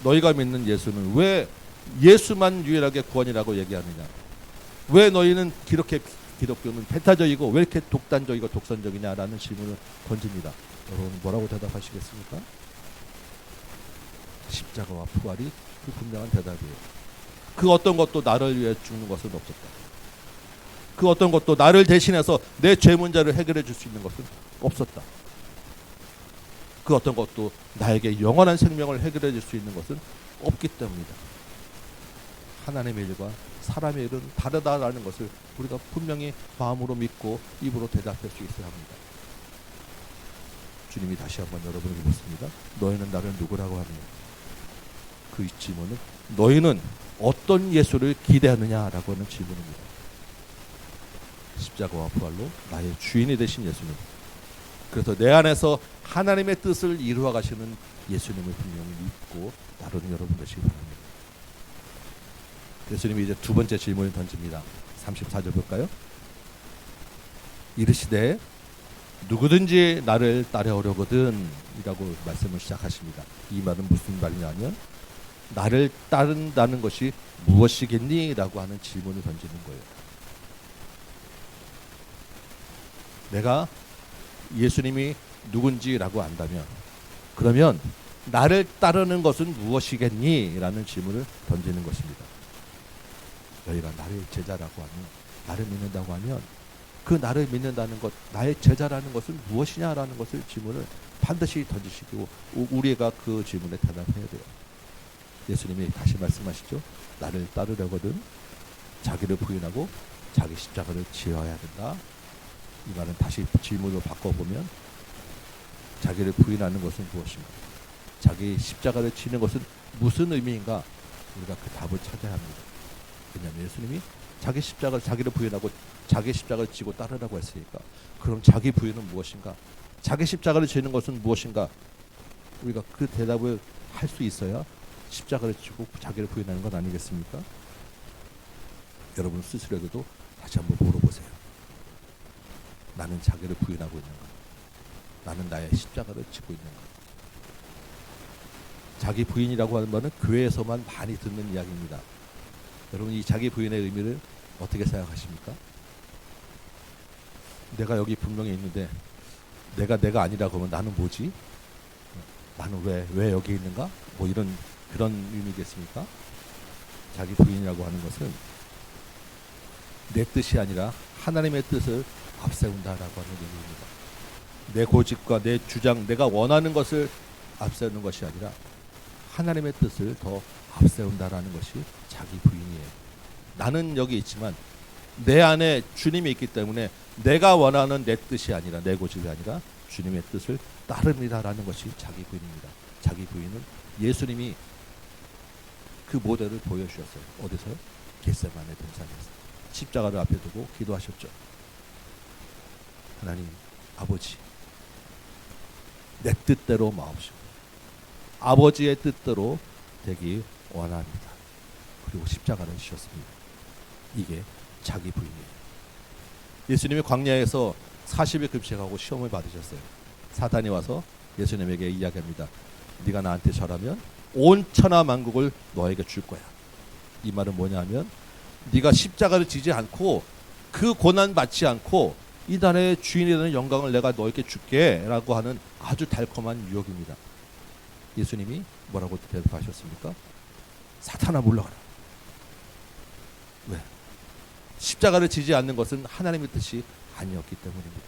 너희가 믿는 예수는 왜 예수만 유일하게 구원이라고 얘기하느냐, 왜 너희는 기독교는 배타적이고 왜 이렇게 독단적이고 독선적이냐라는 질문을 던집니다. 여러분 뭐라고 대답하시겠습니까? 십자가와 부활이 그 분명한 대답이에요. 그 어떤 것도 나를 위해 죽는 것은 없었다. 그 어떤 것도 나를 대신해서 내 죄 문제를 해결해 줄 수 있는 것은 없었다. 그 어떤 것도 나에게 영원한 생명을 해결해 줄 수 있는 것은 없기 때문이다. 하나님의 일과 사람의 일은 다르다라는 것을 우리가 분명히 마음으로 믿고 입으로 대답할 수 있어야 합니다. 주님이 다시 한번 여러분에게 묻습니다. 너희는 나를 누구라고 하느냐? 그 질문은 너희는 어떤 예수를 기대하느냐라고 하는 질문입니다. 십자가와 부활로 나의 주인이 되신 예수님, 그래서 내 안에서 하나님의 뜻을 이루어 가시는 예수님을 분명히 믿고 나르는 여러분 되시기 바랍니다. 예수님이 이제 두 번째 질문을 던집니다. 34절 볼까요? 이르시되 누구든지 나를 따르려거든 이라고 말씀을 시작하십니다. 이 말은 무슨 말이냐면 나를 따른다는 것이 무엇이겠니? 라고 하는 질문을 던지는 거예요. 내가 예수님이 누군지라고 안다면, 그러면 나를 따르는 것은 무엇이겠니? 라는 질문을 던지는 것입니다. 너희가 나를 제자라고 하면, 나를 믿는다고 하면 그 나를 믿는다는 것, 나의 제자라는 것은 무엇이냐라는 것을 질문을 반드시 던지시고 우리가 그 질문에 대답해야 돼요. 예수님이 다시 말씀하시죠. 나를 따르려거든 자기를 부인하고 자기 십자가를 지어야 된다. 이 말은 다시 질문으로 바꿔보면 자기를 부인하는 것은 무엇인가? 자기 십자가를 지는 것은 무슨 의미인가? 우리가 그 답을 찾아야 합니다. 왜냐하면 예수님이 자기 십자가를 자기를 부인하고 자기 십자가를 지고 따르라고 했으니까, 그럼 자기 부인은 무엇인가? 자기 십자가를 지는 것은 무엇인가? 우리가 그 대답을 할 수 있어야 십자가를 지고 자기를 부인하는 건 아니겠습니까? 여러분 스스로에게도 다시 한번 물어보세요. 나는 자기를 부인하고 있는가? 나는 나의 십자가를 지고 있는가? 자기 부인이라고 하는 말은 교회에서만 많이 듣는 이야기입니다. 여러분 이 자기 부인의 의미를 어떻게 생각하십니까? 내가 여기 분명히 있는데 내가 아니라고 하면 나는 뭐지? 나는 왜 여기 있는가? 뭐 그런 의미겠습니까? 자기 부인이라고 하는 것은 내 뜻이 아니라 하나님의 뜻을 앞세운다라고 하는 의미입니다. 내 고집과 내 주장, 내가 원하는 것을 앞세우는 것이 아니라 하나님의 뜻을 더 앞세운다라는 것이 자기 부인이에요. 나는 여기 있지만 내 안에 주님이 있기 때문에 내가 원하는 내 뜻이 아니라, 내 고집이 아니라 주님의 뜻을 따릅니다라는 것이 자기 부인입니다. 자기 부인은 예수님이 그 모델을 보여주셨어요. 어디서요? 겟세마네 동산에서 십자가를 앞에 두고 기도하셨죠. 하나님 아버지, 내 뜻대로 마옵시고 아버지의 뜻대로 되기 원합니다. 그리고 십자가를 지셨습니다. 이게 자기 부인이에요. 예수님이 광야에서 40일 금식하고 시험을 받으셨어요. 사단이 와서 예수님에게 이야기합니다. 네가 나한테 절하면 온 천하 만국을 너에게 줄 거야. 이 말은 뭐냐면 네가 십자가를 지지 않고 그 고난 받지 않고 이 나라의 주인이 되는 영광을 내가 너에게 줄게 라고 하는 아주 달콤한 유혹입니다. 예수님이 뭐라고 대답하셨습니까? 사탄아 물러가라. 왜? 십자가를 지지 않는 것은 하나님의 뜻이 아니었기 때문입니다.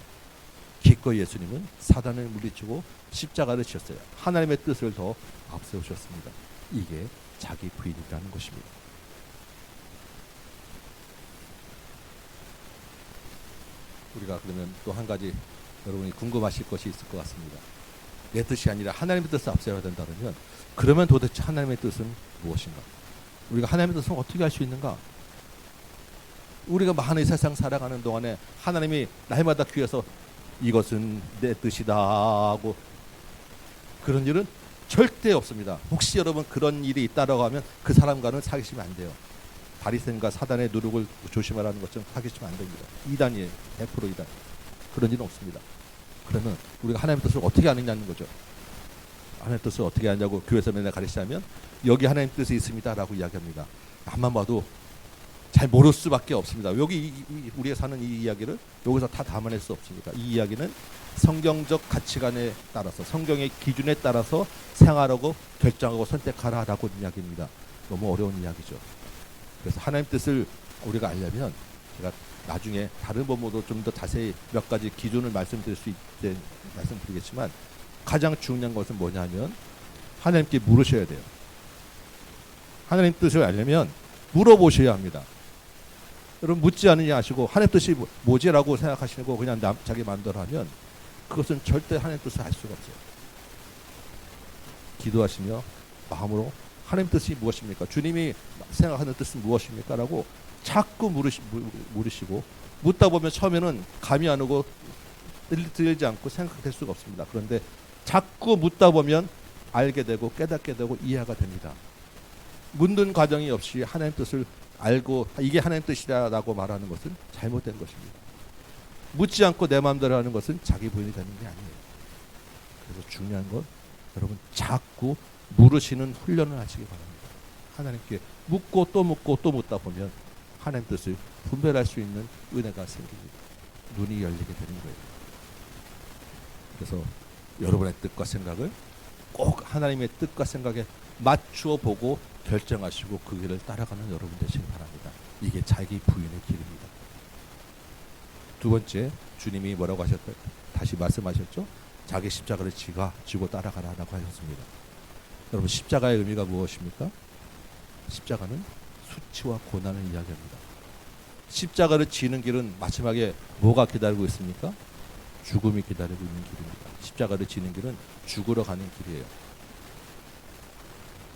기꺼이 예수님은 사단을 물리치고 십자가를 지셨어요. 하나님의 뜻을 더 앞세우셨습니다. 이게 자기 부인이라는 것입니다. 우리가 그러면 또 한 가지 여러분이 궁금하실 것이 있을 것 같습니다. 내 뜻이 아니라 하나님의 뜻을 앞세워야 된다면 그러면 도대체 하나님의 뜻은 무엇인가? 우리가 하나님의 뜻은 어떻게 알 수 있는가? 우리가 많은 세상 살아가는 동안에 하나님이 날마다 귀에서 이것은 내 뜻이다 하고 그런 일은 절대 없습니다. 혹시 여러분 그런 일이 있다라고 하면 그 사람과는 사귀시면 안 돼요. 바리새인과 사단의 누룩을 조심하라는 것처럼 사귀시면 안 됩니다. 이단이에요. 100% 이단. 그런 일은 없습니다. 그러면 우리가 하나님의 뜻을 어떻게 아느냐는 거죠. 하나님의 뜻을 어떻게 아냐고 교회에서 맨날 가르치자면 여기 하나님 뜻이 있습니다라고 이야기합니다. 앞만 봐도 잘 모를 수밖에 없습니다. 여기 우리가 사는 이 이야기를 여기서 다 담아낼 수 없습니다. 이 이야기는 성경적 가치관에 따라서 성경의 기준에 따라서 생활하고 결정하고 선택하라라고 이야기입니다. 너무 어려운 이야기죠. 그래서 하나님 뜻을 우리가 알려면 제가 나중에 다른 법모도 좀 더 자세히 몇 가지 기준을 말씀드릴 수 있게 말씀드리겠지만 가장 중요한 것은 뭐냐면 하나님께 물으셔야 돼요. 하나님 뜻을 알려면 물어보셔야 합니다. 여러분 묻지 않으냐 하시고 하나님 뜻이 뭐지라고 생각하시고 그냥 자기 마음대로 하면 그것은 절대 하나님 뜻을 알 수가 없어요. 기도하시며 마음으로 하나님 뜻이 무엇입니까? 주님이 생각하는 뜻은 무엇입니까? 라고 자꾸 물으시고 묻다 보면 처음에는 감이 안 오고 들리지 않고 생각될 수가 없습니다. 그런데 자꾸 묻다 보면 알게 되고 깨닫게 되고 이해가 됩니다. 묻는 과정이 없이 하나님 뜻을 알고 이게 하나님 뜻이라고 말하는 것은 잘못된 것입니다. 묻지 않고 내 마음대로 하는 것은 자기 부인이 되는 게 아니에요. 그래서 중요한 건 여러분 자꾸 물으시는 훈련을 하시기 바랍니다. 하나님께 묻고 또 묻고 또 묻다 보면 하나님 뜻을 분별할 수 있는 은혜가 생깁니다. 눈이 열리게 되는 거예요. 그래서 여러분의 뜻과 생각을 꼭 하나님의 뜻과 생각에 맞추어 보고 결정하시고 그 길을 따라가는 여러분 되시기 바랍니다. 이게 자기 부인의 길입니다. 두 번째, 주님이 뭐라고 하셨죠? 다시 말씀하셨죠? 자기 십자가를 지고 따라가라라고 하셨습니다. 여러분 십자가의 의미가 무엇입니까? 십자가는 수치와 고난을 이야기합니다. 십자가를 지는 길은 마지막에 뭐가 기다리고 있습니까? 죽음이 기다리고 있는 길입니다. 십자가를 지는 길은 죽으러 가는 길이에요.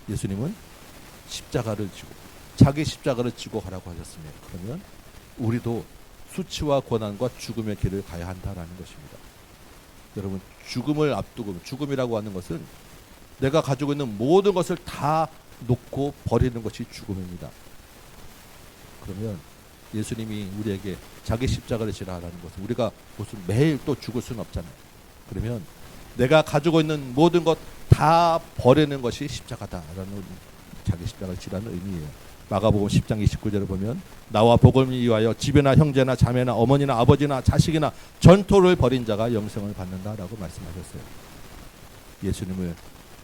예수님은 십자가를 지고 자기 십자가를 지고 가라고 하셨습니다. 그러면 우리도 수치와 고난과 죽음의 길을 가야 한다라는 것입니다. 여러분 죽음을 앞두고 죽음이라고 하는 것은 내가 가지고 있는 모든 것을 다 놓고 버리는 것이 죽음입니다. 그러면 예수님이 우리에게 자기 십자가를 지라라는 것은 우리가 무슨 매일 또 죽을 수는 없잖아요. 그러면 내가 가지고 있는 모든 것 다 버리는 것이 십자가다라는 자기 십자가를 지라는 의미예요. 마가복음 10장 29절을 보면 나와 복음을 위하여 집이나 형제나 자매나 어머니나 아버지나 자식이나 전토를 벌인 자가 영생을 받는다라고 말씀하셨어요.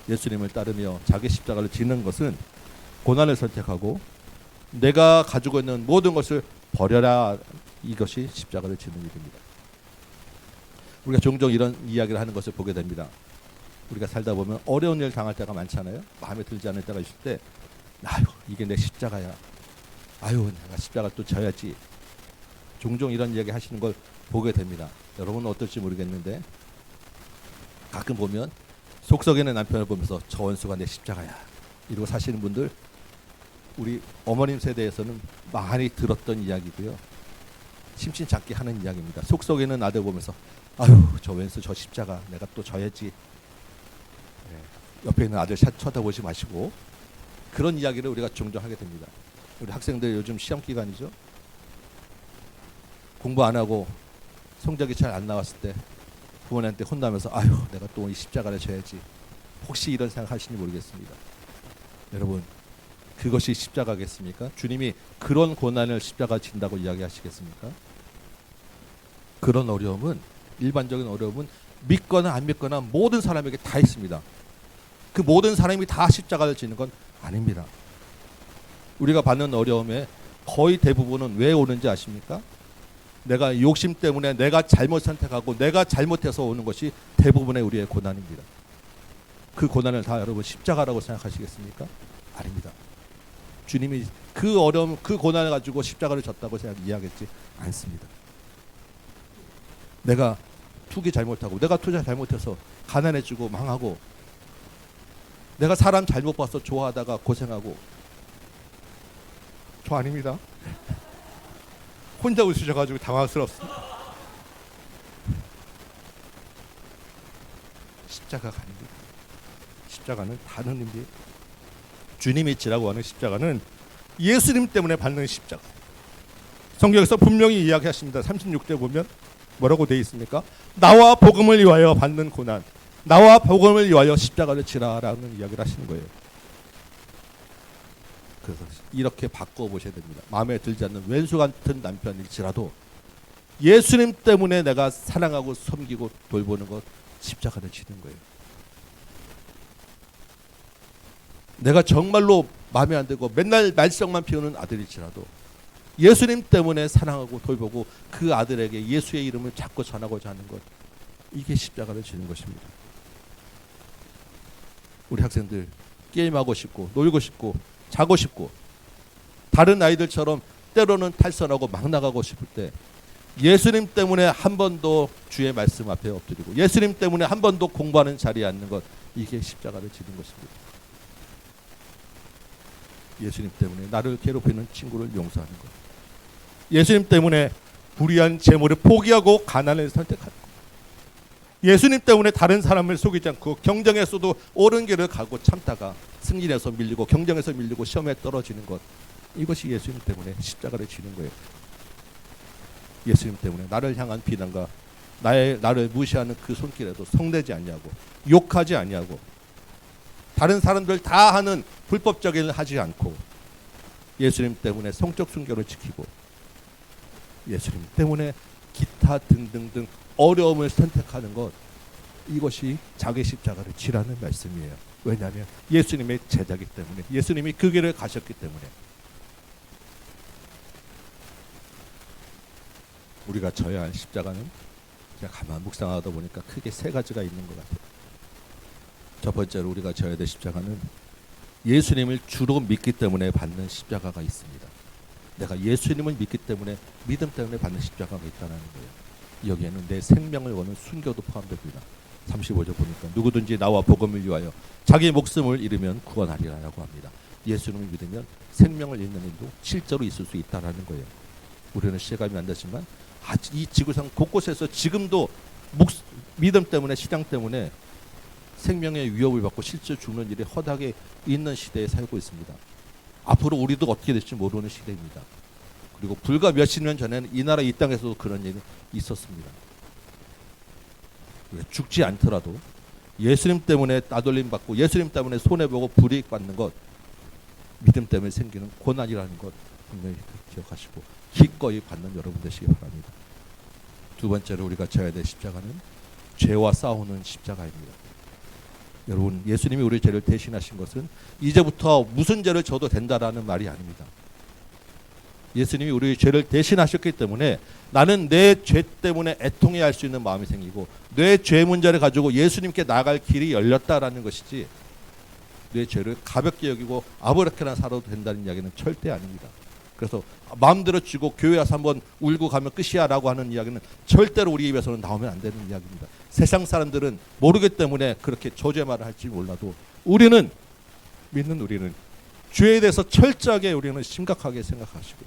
예수님을 따르며 자기 십자가를 지는 것은 고난을 선택하고 내가 가지고 있는 모든 것을 버려라, 이것이 십자가를 지는 일입니다. 우리가 종종 이런 이야기를 하는 것을 보게 됩니다. 우리가 살다 보면 어려운 일 당할 때가 많잖아요. 마음에 들지 않을 때가 있을 때, 아유 이게 내 십자가야. 아유 내가 십자가를 또 져야지. 종종 이런 이야기 하시는 걸 보게 됩니다. 여러분은 어떨지 모르겠는데 가끔 보면 속썩이는 남편을 보면서 저 원수가 내 십자가야 이러고 사시는 분들 우리 어머님 세대에서는 많이 들었던 이야기고요. 심심찮게 하는 이야기입니다. 속썩이는 아들 보면서 아유 저 왼수 저 십자가 내가 또 져야지. 옆에 있는 아들 쳐다보지 마시고 그런 이야기를 우리가 종종 하게 됩니다. 우리 학생들 요즘 시험 기간이죠. 공부 안 하고 성적이 잘 안 나왔을 때 부모님한테 혼나면서 아유 내가 또 이 십자가를 져야지. 혹시 이런 생각하시는지 모르겠습니다. 여러분 그것이 십자가겠습니까? 주님이 그런 고난을 십자가 진다고 이야기하시겠습니까? 그런 어려움은 일반적인 어려움은 믿거나 안 믿거나 모든 사람에게 다 있습니다. 그 모든 사람이 다 십자가를 지는 건 아닙니다. 우리가 받는 어려움의 거의 대부분은 왜 오는지 아십니까? 내가 욕심 때문에 내가 잘못 선택하고 내가 잘못해서 오는 것이 대부분의 우리의 고난입니다. 그 고난을 다 여러분 십자가라고 생각하시겠습니까? 아닙니다. 주님이 그 어려움, 그 고난을 가지고 십자가를 졌다고 이야기했지 않습니다. 내가 투기 잘못하고 내가 투자 잘못해서 가난해지고 망하고 내가 사람 잘못 봐서 좋아하다가 고생하고 저 아닙니다. 혼자 웃으셔가지고 당황스럽습니다. 십자가가 아닙니다. 십자가는 다른 의미예요. 주님이 지라고 하는 십자가는 예수님 때문에 받는 십자가. 성경에서 분명히 이야기하십니다. 36절 보면 뭐라고 되어 있습니까? 나와 복음을 위하여 받는 고난, 나와 복음을 위하여 십자가를 지라라는 이야기를 하시는 거예요. 그래서 이렇게 바꿔보셔야 됩니다. 마음에 들지 않는 왼수 같은 남편일지라도 예수님 때문에 내가 사랑하고 섬기고 돌보는 것 십자가를 지는 거예요. 내가 정말로 마음에 안 들고 맨날 말썽만 피우는 아들일지라도 예수님 때문에 사랑하고 돌보고 그 아들에게 예수의 이름을 자꾸 전하고자 하는 것, 이게 십자가를 지는 것입니다. 우리 학생들 게임하고 싶고 놀고 싶고 자고 싶고 다른 아이들처럼 때로는 탈선하고 막 나가고 싶을 때 예수님 때문에 한 번도 주의 말씀 앞에 엎드리고 예수님 때문에 한 번도 공부하는 자리에 앉는 것, 이게 십자가를 지는 것입니다. 예수님 때문에 나를 괴롭히는 친구를 용서하는 것, 예수님 때문에 불의한 재물을 포기하고 가난을 선택하는 것, 예수님 때문에 다른 사람을 속이지 않고 경쟁에서도 옳은 길을 가고 참다가 승진에서 밀리고 경쟁에서 밀리고 시험에 떨어지는 것, 이것이 예수님 때문에 십자가를 지는 거예요. 예수님 때문에 나를 향한 비난과 나를 무시하는 그 손길에도 성내지 않냐고, 욕하지 않냐고, 다른 사람들 다 하는 불법적인 일 하지 않고 예수님 때문에 성적 순결을 지키고 예수님 때문에 기타 등등등 어려움을 선택하는 것, 이것이 자기 십자가를 지라는 말씀이에요. 왜냐하면 예수님의 제자이기 때문에, 예수님이 그 길을 가셨기 때문에. 우리가 져야 할 십자가는 제가 가만 묵상하다 보니까 크게 세 가지가 있는 것 같아요. 첫 번째로 우리가 져야 될 십자가는 예수님을 주로 믿기 때문에 받는 십자가가 있습니다. 내가 예수님을 믿기 때문에, 믿음 때문에 받는 십자가가 있다는 거예요. 여기에는 내 생명을 거는 순교도 포함됩니다. 35절 보니까 누구든지 나와 복음을 위하여 자기 목숨을 잃으면 구원하리라고 합니다. 예수님을 믿으면 생명을 잃는 일도 실제로 있을 수 있다는 거예요. 우리는 실감이 안 되지만 이 지구상 곳곳에서 지금도 믿음 때문에, 신앙 때문에 생명의 위협을 받고 실제 죽는 일이 허다하게 있는 시대에 살고 있습니다. 앞으로 우리도 어떻게 될지 모르는 시대입니다. 그리고 불과 몇십 년 전에는 이 나라 이 땅에서도 그런 일이 있었습니다. 죽지 않더라도 예수님 때문에 따돌림 받고 예수님 때문에 손해보고 불이익 받는 것, 믿음 때문에 생기는 고난이라는 것 분명히 기억하시고 기꺼이 받는 여러분 되시기 바랍니다. 두 번째로 우리가 져야 될 십자가는 죄와 싸우는 십자가입니다. 여러분, 예수님이 우리 죄를 대신하신 것은 이제부터 무슨 죄를 져도 된다라는 말이 아닙니다. 예수님이 우리의 죄를 대신하셨기 때문에 나는 내 죄 때문에 애통해야 할 수 있는 마음이 생기고 내 죄 문제를 가지고 예수님께 나아갈 길이 열렸다라는 것이지, 내 죄를 가볍게 여기고 아무렇게나 살아도 된다는 이야기는 절대 아닙니다. 그래서 마음대로 쥐고 교회 와서 한번 울고 가면 끝이야 라고 하는 이야기는 절대로 우리 입에서는 나오면 안 되는 이야기입니다. 세상 사람들은 모르기 때문에 그렇게 저죄말을 할지 몰라도 우리는, 믿는 우리는 죄에 대해서 철저하게 우리는 심각하게 생각하시고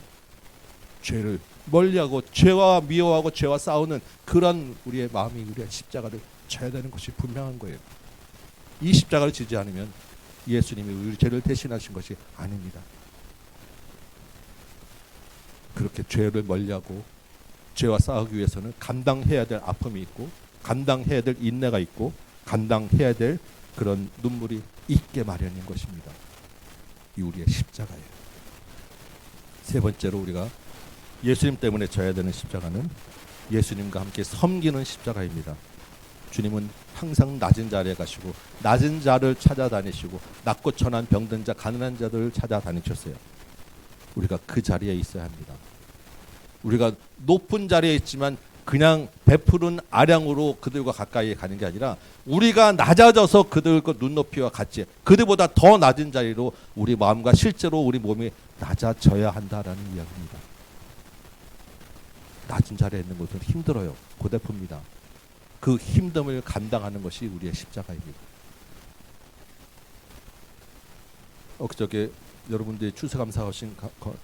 죄를 멀리하고 죄와 미워하고 죄와 싸우는 그런 우리의 마음이 우리의 십자가를 져야 되는 것이 분명한 거예요. 이 십자가를 지지 않으면 예수님이 우리 죄를 대신하신 것이 아닙니다. 그렇게 죄를 멀리하고 죄와 싸우기 위해서는 감당해야 될 아픔이 있고 감당해야 될 인내가 있고 감당해야 될 그런 눈물이 있게 마련인 것입니다. 이 우리의 십자가예요. 세 번째로 우리가 예수님 때문에 져야 되는 십자가는 예수님과 함께 섬기는 십자가입니다. 주님은 항상 낮은 자리에 가시고 낮은 자를 찾아다니시고 낮고 천한 병든 자 가난한 자들을 찾아다니셨어요. 우리가 그 자리에 있어야 합니다. 우리가 높은 자리에 있지만 그냥 베푸른 아량으로 그들과 가까이 가는 게 아니라 우리가 낮아져서 그들과 눈높이와 같이 그들보다 더 낮은 자리로 우리 마음과 실제로 우리 몸이 낮아져야 한다라는 이야기입니다. 낮은 자리에 있는 것은 힘들어요. 고달픕니다. 그 힘듦을 감당하는 것이 우리의 십자가입니다. 엊그저께 여러분들이 추수감사하신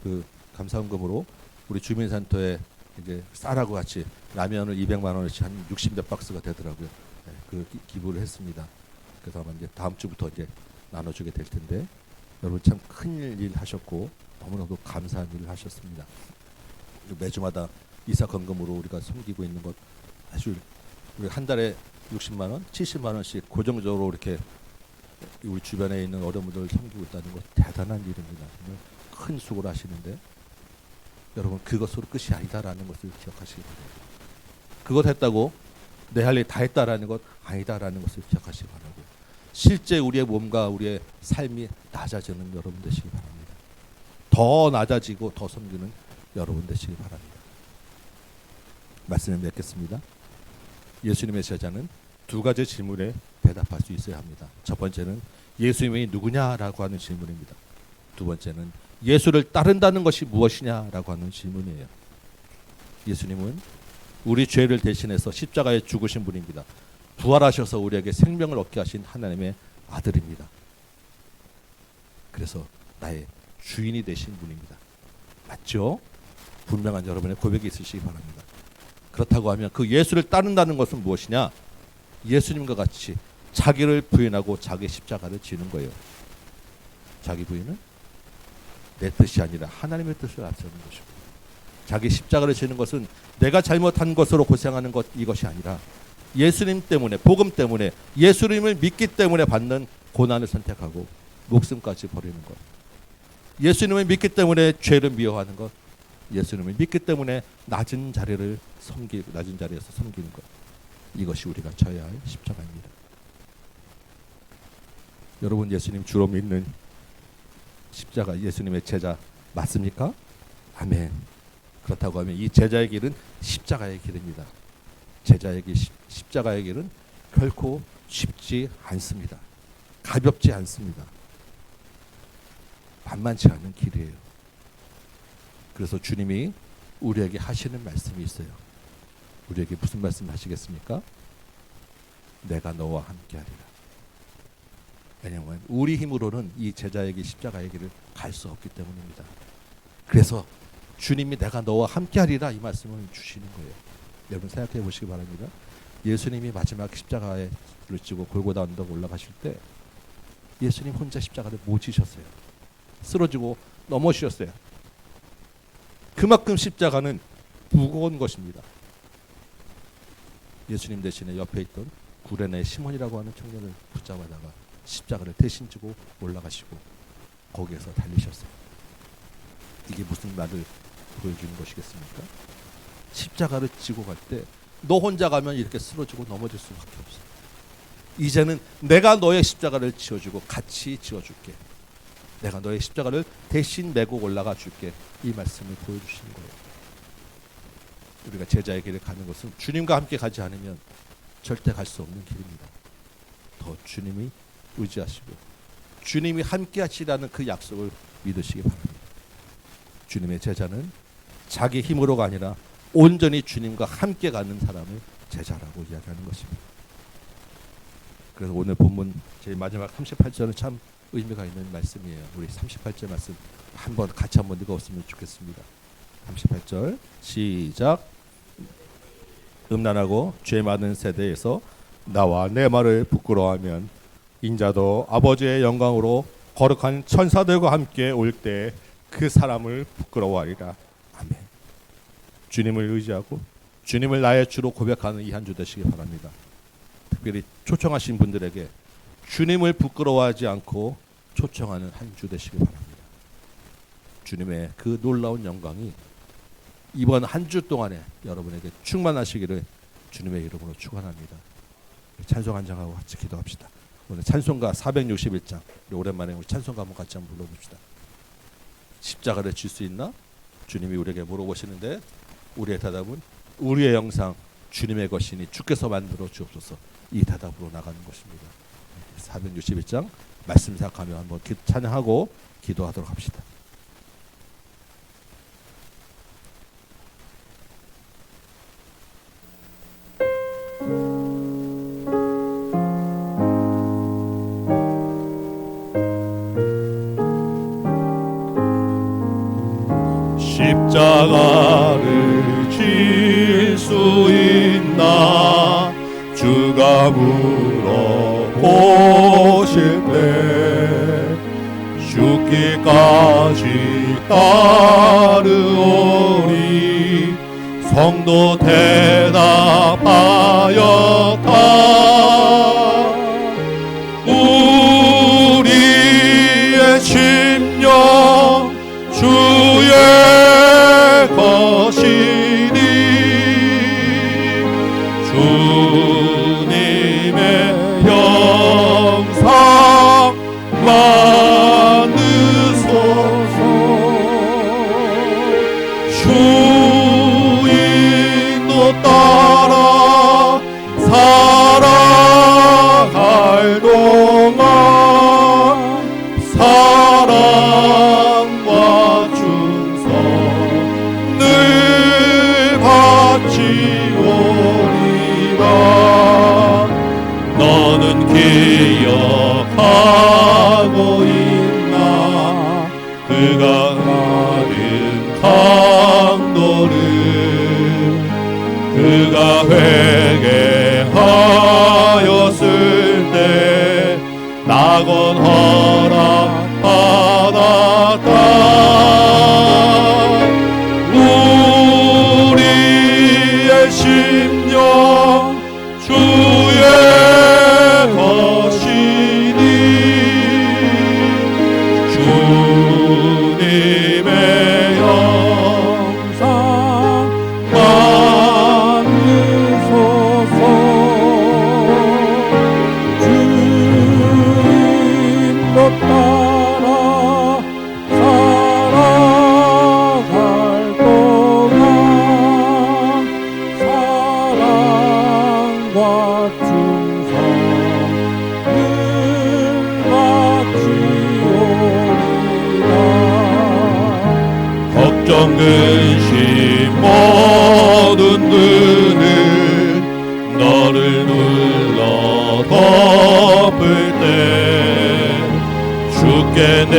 그 감사헌금으로 우리 주민센터에 이제 쌀하고 같이 라면을 200만 원어치 한 60몇 박스가 되더라고요. 네, 그 기부를 했습니다. 그래서 아마 이제 다음 주부터 이제 나눠주게 될 텐데 여러분 참 큰일 하셨고 너무나도 감사한 일을 하셨습니다. 매주마다 이사건금으로 우리가 섬기고 있는 것 사실 우리 한 달에 60만 원, 70만 원씩 고정적으로 이렇게 우리 주변에 있는 어려운분들을 섬기고 있다는 것 대단한 일입니다. 정말 큰 수고를 하시는데 여러분 그것으로 끝이 아니다라는 것을 기억하시기 바랍니다. 그것 했다고 내 할 일 다 했다라는 것 아니다라는 것을 기억하시기 바라고 실제 우리의 몸과 우리의 삶이 낮아지는 여러분 되시기 바랍니다. 더 낮아지고 더 섬기는 여러분 되시기 바랍니다. 말씀을 맺겠습니다. 예수님의 제자는 두 가지 질문에 대답할 수 있어야 합니다. 첫 번째는 예수님이 누구냐라고 하는 질문입니다. 두 번째는 예수를 따른다는 것이 무엇이냐라고 하는 질문이에요. 예수님은 우리 죄를 대신해서 십자가에 죽으신 분입니다. 부활하셔서 우리에게 생명을 얻게 하신 하나님의 아들입니다. 그래서 나의 주인이 되신 분입니다. 맞죠? 분명한 여러분의 고백이 있으시기 바랍니다. 그렇다고 하면 그 예수를 따른다는 것은 무엇이냐? 예수님과 같이 자기를 부인하고 자기 십자가를 지는 거예요. 자기 부인은 내 뜻이 아니라 하나님의 뜻을 앞세우는 것이고 자기 십자가를 지는 것은 내가 잘못한 것으로 고생하는 것 이것이 아니라 예수님 때문에 복음 때문에 예수님을 믿기 때문에 받는 고난을 선택하고 목숨까지 버리는 것. 예수님을 믿기 때문에 죄를 미워하는 것. 예수님을 믿기 때문에 낮은 자리에서 섬기는 것. 이것이 우리가 져야 할 십자가입니다. 여러분 예수님 주로 믿는 십자가 예수님의 제자 맞습니까? 아멘. 그렇다고 하면 이 제자의 길은 십자가의 길입니다. 제자의 길, 십자가의 길은 결코 쉽지 않습니다. 가볍지 않습니다. 만만치 않은 길이에요. 그래서 주님이 우리에게 하시는 말씀이 있어요. 우리에게 무슨 말씀 하시겠습니까? 내가 너와 함께하리라. 왜냐하면 우리 힘으로는 이 제자의 길, 십자가의 길을 갈 수 없기 때문입니다. 그래서 주님이 내가 너와 함께하리라 이 말씀을 주시는 거예요. 여러분 생각해 보시기 바랍니다. 예수님이 마지막 십자가를 지고 골고다 언덕 올라가실 때 예수님 혼자 십자가를 못 지셨어요. 쓰러지고 넘어지셨어요. 그만큼 십자가는 무거운 것입니다. 예수님 대신에 옆에 있던 구레네 시몬이라고 하는 청년을 붙잡아다가 십자가를 대신 지고 올라가시고 거기에서 달리셨어요. 이게 무슨 말을 보여주는 것이겠습니까? 십자가를 지고 갈 때 너 혼자 가면 이렇게 쓰러지고 넘어질 수밖에 없어. 이제는 내가 너의 십자가를 지어주고 같이 지어줄게. 내가 너의 십자가를 대신 메고 올라가 줄게. 이 말씀을 보여주시는 거예요. 우리가 제자의 길을 가는 것은 주님과 함께 가지 않으면 절대 갈 수 없는 길입니다. 더 주님이 의지하시고 주님이 함께 하시라는 그 약속을 믿으시기 바랍니다. 주님의 제자는 자기 힘으로가 아니라 온전히 주님과 함께 가는 사람을 제자라고 이야기하는 것입니다. 그래서 오늘 본문 제일 마지막 38절은 참 의미가 있는 말씀이에요. 우리 38절 말씀 같이 한번 읽어봤으면 좋겠습니다. 38절 시작. 음란하고 죄 많은 세대에서 나와 내 말을 부끄러워하면 인자도 아버지의 영광으로 거룩한 천사들과 함께 올 때 그 사람을 부끄러워하리라. 아멘. 주님을 의지하고 주님을 나의 주로 고백하는 이 한 주 되시기 바랍니다. 특별히 초청하신 분들에게 주님을 부끄러워하지 않고 초청하는 한 주 되시기 바랍니다. 주님의 그 놀라운 영광이 이번 한 주 동안에 여러분에게 충만하시기를 주님의 이름으로 축원합니다. 찬송 한 장하고 같이 기도합시다. 오늘 찬송가 461장 오랜만에 우리 찬송가 한번 같이 한번 불러봅시다. 십자가를 질 수 있나? 주님이 우리에게 물어보시는데 우리의 대답은 우리의 영상 주님의 것이니 주께서 만들어 주옵소서. 이 대답으로 나가는 것입니다. 461장 말씀 생각하며 한번 찬양하고 기도하도록 합시다. 십자가를 질 수 있나 주가 물어보실 때 죽기까지 따르오리. 성도 대답하였다. 우리의 심령 주의 것이니 주님의 영상 만드소서. 주인도 따라 살아갈 동안 사랑과 충성 늘 바치오리라. 너는 기억하고 있나 그가 가는 강도를. 그가 회개하였을 때 낙원 허락 받았다. 우리의 심령 주의 것이니 주님의 영상 만드소서. 주인도 따라 살아갈 동안 사랑과 충성 늘 바치오리라. 걱정 근심 모든 눈은 너를 눌러 덮을 때 주께 내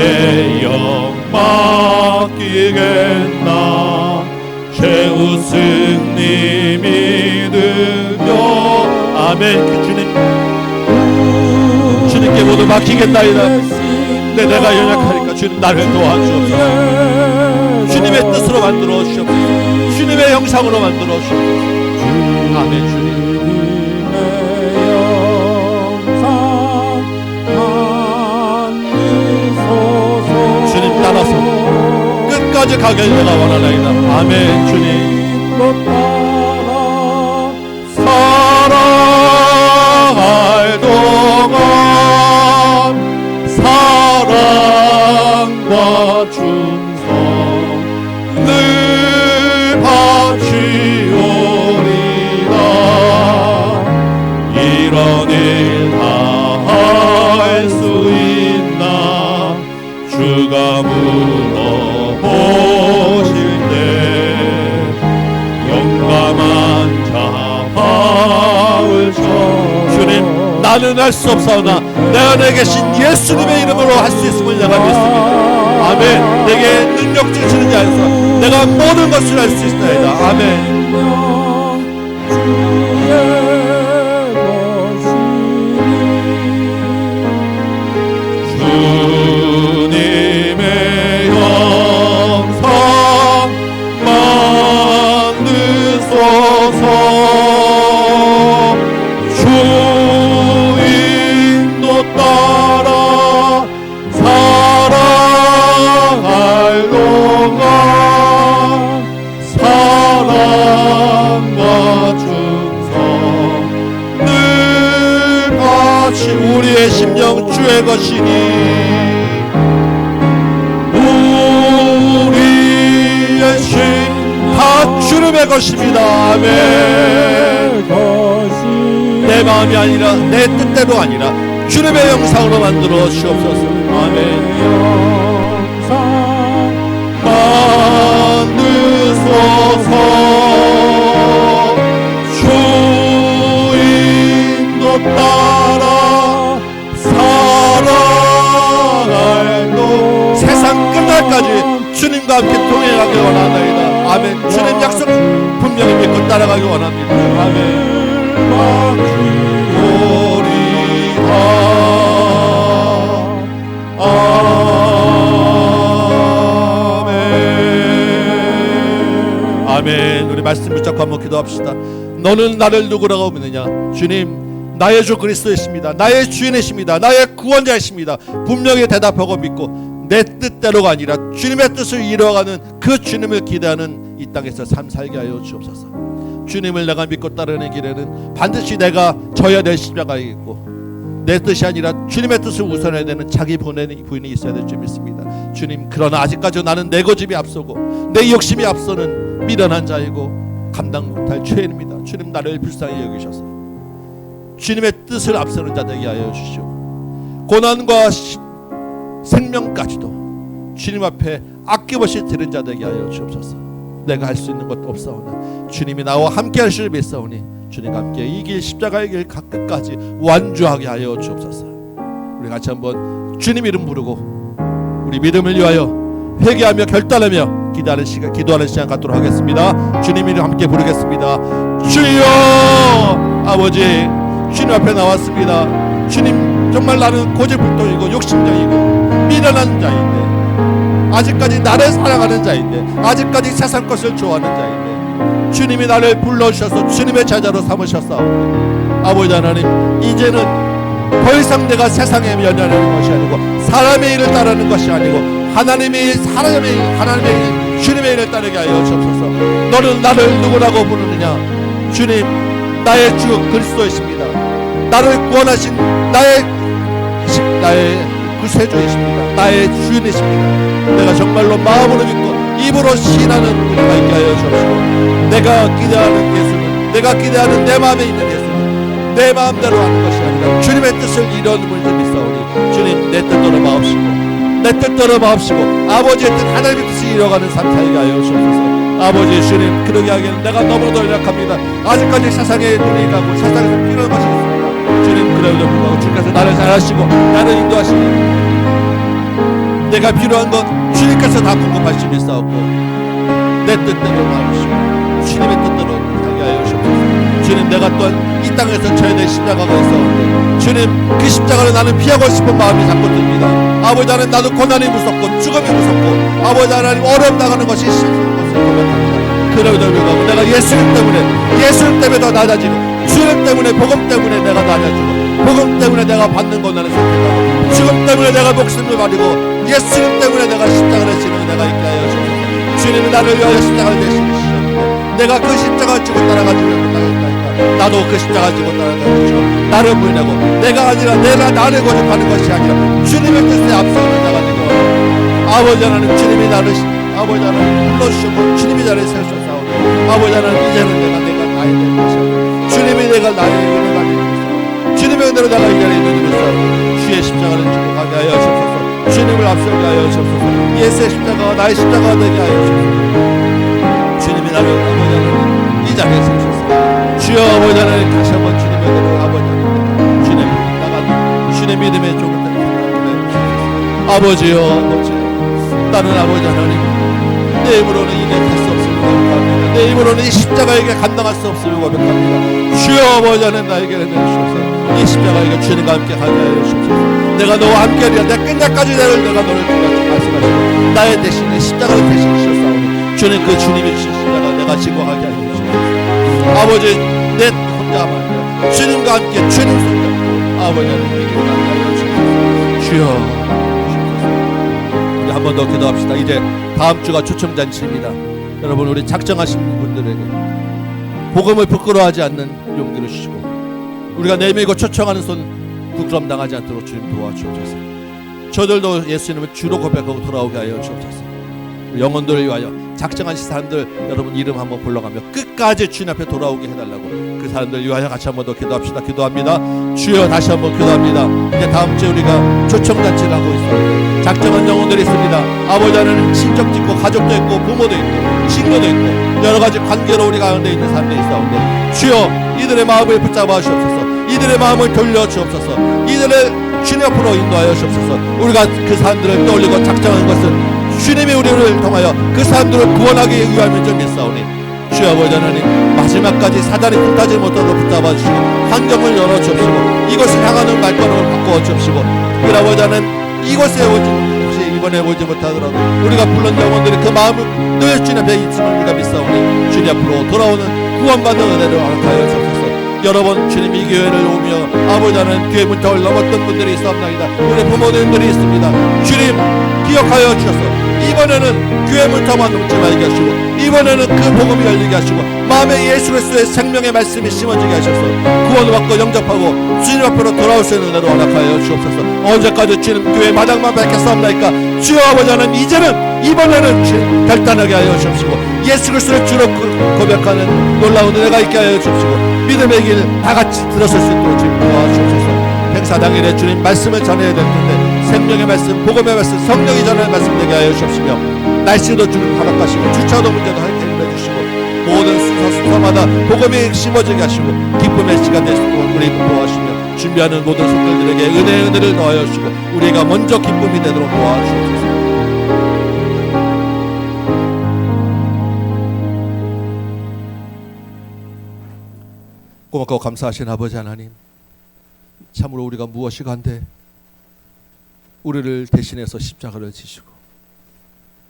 영 맡기겠나. 최후 승리 믿으며. 아멘. 그 주님께 모두 맡기겠나이다. 내가 연약하니까 주님 나를 도와주옵소서. 주님의 뜻으로 만들어 주옵소서. 주님의 영상으로 만들어 주옵소서. 아멘. 주님 주님 따라서 끝까지 가길 내가 원하나이다. 아멘. 주님 살아갈 동안 사랑 주가 물어보실 때 용감한 자 바울처럼 주님 나는 할 수 없사오나 내 안에 계신 예수님의 이름으로 할 수 있음을 내가 믿습니다. 아멘. 내게 능력 주시는 자에서 내가 모든 것을 할 수 있나이다. 아멘. 주님의 영상 만드소서. 주인도 따라 사랑할 동안 사랑과 충성 늘 같이 우리의 심령 주의 것이니 우리의 심 다 주님의 것입니다. 아멘. 내 마음이 아니라 내 뜻대로 아니라 주님의 영상으로 만들어 주옵소서. 아멘. 만드소서. 주인도 따라 사랑할 동 세상 끝날까지 주님과 함께 동행하길 원하나이다. 아멘. 주님 약속 분명히 믿고 따라가길 원합니다. 아멘. 아멘. 우리 말씀 붙잡고 한번 기도합시다. 너는 나를 누구라고 믿느냐? 주님, 나의 주 그리스도이십니다. 나의 주인이십니다. 나의 구원자이십니다. 분명히 대답하고 믿고 내 뜻대로가 아니라 주님의 뜻을 이루어가는 그 주님을 기대하는 이 땅에서 삶 살게 하여 주옵소서. 주님을 내가 믿고 따르는 길에는 반드시 내가 져야 될 십자가가 있고 내 뜻이 아니라 주님의 뜻을 우선해야 되는 자기 부인이 있어야 될 줄 믿습니다. 주님, 그러나 아직까지 나는 내 고집이 앞서고 내 욕심이 앞서는 미련한 자이고 감당 못할 죄인입니다. 주님, 나를 불쌍히 여기셔서 주님의 뜻을 앞서는 자 되게 하여 주시오. 고난과 생명까지도 주님 앞에 아낌없이 드린 자 되게 하여 주옵소서. 내가 할 수 있는 것도 없사오나 주님이 나와 함께 하실 줄 믿사오니 주님과 함께 이 길 십자가의 길 끝까지 완주하게 하여 주옵소서. 우리 같이 한번 주님 이름 부르고 우리 믿음을 위하여 회개하며 결단하며 기도하는 시간 갖도록 하겠습니다. 주님 이름 함께 부르겠습니다. 주여! 아버지, 주님 앞에 나왔습니다. 주님, 정말 나는 고집불통이고 욕심쟁이고 미련한 자인데 아직까지 나를 사랑하는 자인데 아직까지 세상 것을 좋아하는 자인데 주님이 나를 불러주셔서 주님의 제자로 삼으셨사오니 아버지 하나님, 이제는 더 이상 내가 세상에 연연하는 것이 아니고 사람의 일을 따르는 것이 아니고 하나님의 주님의 일을 따르게 하여 주옵소서. 너는 나를 누구라고 부르느냐? 주님, 나의 주 그리스도이십니다. 나를 구원하신 나의 구세주이십니다. 나의 주인이십니다. 내가 정말로 마음으로 믿고 입으로 시인하는 우리가 있게 하여 주옵소서. 내가 기대하는 예수는, 내가 기대하는 내 마음에 있는 예수는 내 마음대로 하는 것이 아니라 주님의 뜻을 이루는 분을 믿사오니 주님, 내 뜻대로 마옵시고 내 뜻대로 마옵시고 아버지의 뜻, 하나님의 뜻을 이루어가는 삶 살게 하여 주옵소서. 아버지, 주님, 그러게 하기에는 내가 너무도 연약합니다. 아직까지 세상에 눈이 가고 세상에서 필요한 것이 있습니다. 주님, 그래도 불구하고 주님께서 나를 잘 하시고 나를 인도하시니 내가 필요한 것 주님께서 다 공급하시며 믿사옵고 내 뜻대로 마옵시고 주님의 뜻대로 살게 하여 주옵소서. 주님, 내가 또한 이 땅에서 져야 될 십자가가 있사오는데 주님, 그 십자가를 나는 피하고 싶은 마음이 자꾸 듭니다. 아버지 하나님, 나도 고난이 무섭고 죽음이 무섭고 아버지 하나님, 어려움 당하는 것이 싫은 것을 고백합니다. 그럼에도 불구하고 내가 예수님 때문에 더 낮아지고 주님 때문에, 복음 때문에 내가 낮아지고 복음 때문에 내가 받는 고난을 선택하고 죽음 때문에 내가 목숨을 버리고 예수님 때문에 내가 십자가를 지는 내가 있게 하여 주옵소서. 주님이 나를 위하여 십자가를 대신하시는데 내가 그 십자가를 지고 따라가지 못하겠다니까 나도 그 십자가를 지고 따라가시고 나를 부인하고 내가 아니라 내가 나를 고집하는 것이 아니라 주님의 뜻에 앞서는 자가 되고 아버지 하나님, 주님이 나를 아버지 하나님 불러주시고 주님이 나를 세우셨사오니 아버지 하나님, 이제는 내가 나의 될 것이 아니라 주님이 내가 나의 은혜가 되는 것이고 주님의 은혜로 내가 이 자리에 있는 것이고 주의 십자가를 지고 가게 하여 주옵소서. 주님을 앞세우게 하여 주옵소서. 예수의 십자가가 나의 십자가가 되게 하여 주옵소서. 주님이 나를 아버지 하나님 이 자리에 세우소서. 주여 아버지 하나님 다시 한번 주님의 은혜로 아버지 하나님 주님을 나가는 주의 믿음의 종을 아버지여 아버지여 나는 아버지 하나님 내 힘으로는 이겨낼 수 없음을 고백합니다. 내 힘으로는 이 십자가에게 감당할 수 없음을 고백합니다. 주여 아버지 하나님 나에게 은혜를 주셔서 이 십자가에게 주님과 함께 가게 하여 주옵소서. 내가 너와 함께하리라. 내 끝날까지 내가 너를 주라 말씀하시고 나의 대신에 십자가를 대신하셨사오니 주님 그 주님이 주신 십자가 내가 지고하게 하여 주옵소서. 아버지 내 혼자만 아니라 주님과 함께 주님 손잡고 아버지 하나님 이기게 하여 주옵소서. 주여 한 번 더 기도합시다. 이제 다음 주가 초청잔치입니다. 여러분 우리 작정하신 분들에게 복음을 부끄러워하지 않는 용기를 주시고 우리가 내밀고 초청하는 손 부끄럼 당하지 않도록 주님 도와주옵소서. 저들도 예수님을 주로 고백하고 돌아오게 하여 주옵소서. 영혼들을 위하여 작정하신 사람들 여러분 이름 한번 불러가며 끝까지 주님 앞에 돌아오게 해달라고 그 사람들 위하여 같이 한번 더 기도합시다. 기도합니다. 주여 다시 한번 기도합니다. 이제 다음 주에 우리가 초청잔치를 하고 있습니다. 작정한 영혼들이 있습니다. 아버지 하나님 친척도 있고 가족도 있고 부모도 있고 친구도 있고 여러 가지 관계로 우리 가운데 있는 사람들이 있사온데 주여 이들의 마음을 붙잡아 주옵소서. 이들의 마음을 돌려 주옵소서. 이들을 주님 앞으로 인도하여 주옵소서. 우리가 그 사람들을 떠올리고 작정한 것은 주님이 우리를 통하여 그 사람들을 구원하기 위함인 줄 믿사오니 주여 아버지 하나님 마지막까지 사단이 불타지 못하도록 붙잡아 주시고 환경을 열어 주옵시고 이것을 향하는 말걸음을 바꾸어 주옵시고 특별히 아버지 하나님 이곳에 혹시 이번에 오지 못하더라도 우리가 불른 영혼들이 그 마음을 늘 주님 앞에 있음을 우리가 믿사오니 주님 앞으로 돌아오는 구원받는 은혜를 허락하여 주옵소서. 여러 번 주님 이 교회를 오며 아버지 하나님 교회 문턱을 넘었던 분들이 있사옵나이다. 우리 부모님들이 있습니다. 주님 기억하여 주셔서 이번에는 교회 문턱만 넘지 말게 하시고 이번에는 그 복음이 열리게 하시고 마음에 예수 그리스도의 생명의 말씀이 심어지게 하셔서 구원을 받고 영접하고 주님 앞으로 돌아올 수 있는 은혜로 허락하여 주옵소서. 언제까지 주님 교회 마당만 밝혔사옵나이까. 주여 아버지 하나님 이제는 이번에는 주님 결단하게 하여 주옵시고 예수 그리스도를 주로 고백하는 놀라운 은혜가 있게 하여 주옵시고 믿음의 길 다같이 들었을 수 있도록 주님 도와주옵소서. 행사 당일에 주님 말씀을 전해야 될 텐데 생명의 말씀, 복음의 말씀, 성령이 전하는 말씀 되게 하여 주옵시며 날씨도 주님 허락하시고 주차도 문제도 해결해 주시고 모든 순서마다 복음이 심어지게 하시고 기쁨의 시간 될 수 있도록 우리 도와주시며 준비하는 모든 성도들에게 은혜를 더하여 주시고 우리가 먼저 기쁨이 되도록 도와주옵소서. 고맙고 감사하신 아버지 하나님, 참으로 우리가 무엇이 간데 우리를 대신해서 십자가를 지시고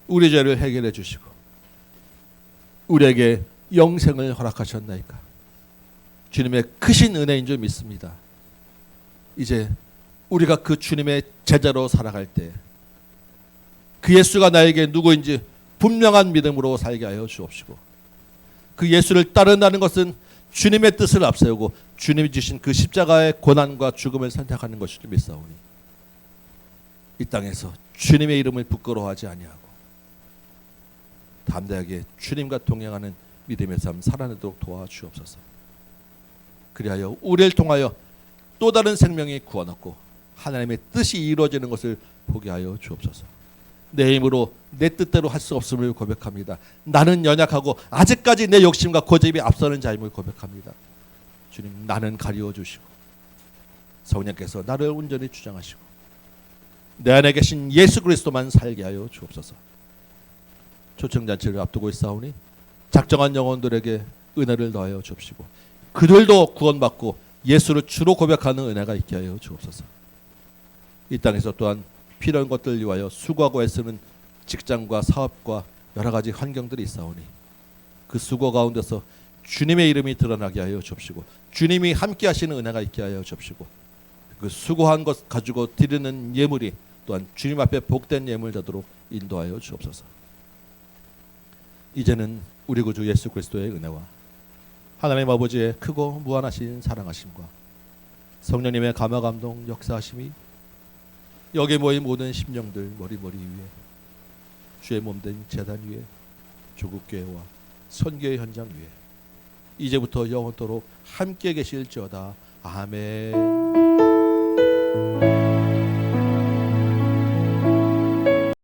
우리 죄를 해결해 주시고 우리에게 영생을 허락하셨나이까. 주님의 크신 은혜인 줄 믿습니다. 이제 우리가 그 주님의 제자로 살아갈 때 그 예수가 나에게 누구인지 분명한 믿음으로 살게 하여 주옵시고 그 예수를 따른다는 것은 주님의 뜻을 앞세우고 주님이 주신 그 십자가의 고난과 죽음을 선택하는 것이 믿사오니 이 땅에서 주님의 이름을 부끄러워하지 아니하고 담대하게 주님과 동행하는 믿음의 삶 살아내도록 도와주옵소서. 그리하여 우리를 통하여 또 다른 생명이 구원 얻고 하나님의 뜻이 이루어지는 것을 보게 하여 주옵소서. 내 힘으로 내 뜻대로 할 수 없음을 고백합니다. 나는 연약하고 아직까지 내 욕심과 고집이 앞서는 자임을 고백합니다. 주님 나는 가리워 주시고 성령께서 나를 온전히 주장하시고 내 안에 계신 예수 그리스도만 살게 하여 주옵소서. 초청잔치를 앞두고 있사오니 작정한 영혼들에게 은혜를 더하여 주옵시고 그들도 구원받고 예수를 주로 고백하는 은혜가 있게 하여 주옵소서. 이 땅에서 또한 필요한 것들 위하여 수고하고 애쓰는 직장과 사업과 여러 가지 환경들이 있사오니 그 수고 가운데서 주님의 이름이 드러나게 하여 주옵시고 주님이 함께 하시는 은혜가 있게 하여 주옵시고 그 수고한 것 가지고 드리는 예물이 또한 주님 앞에 복된 예물 되도록 인도하여 주옵소서. 이제는 우리 구주 예수 그리스도의 은혜와 하나님 아버지의 크고 무한하신 사랑하심과 성령님의 감화 감동 역사하심이 여기 모인 모든 심령들 머리머리 위에 주의 몸된 제단 위에 조국교회와 선교의 현장 위에 이제부터 영원토록 함께 계실지어다. 아멘.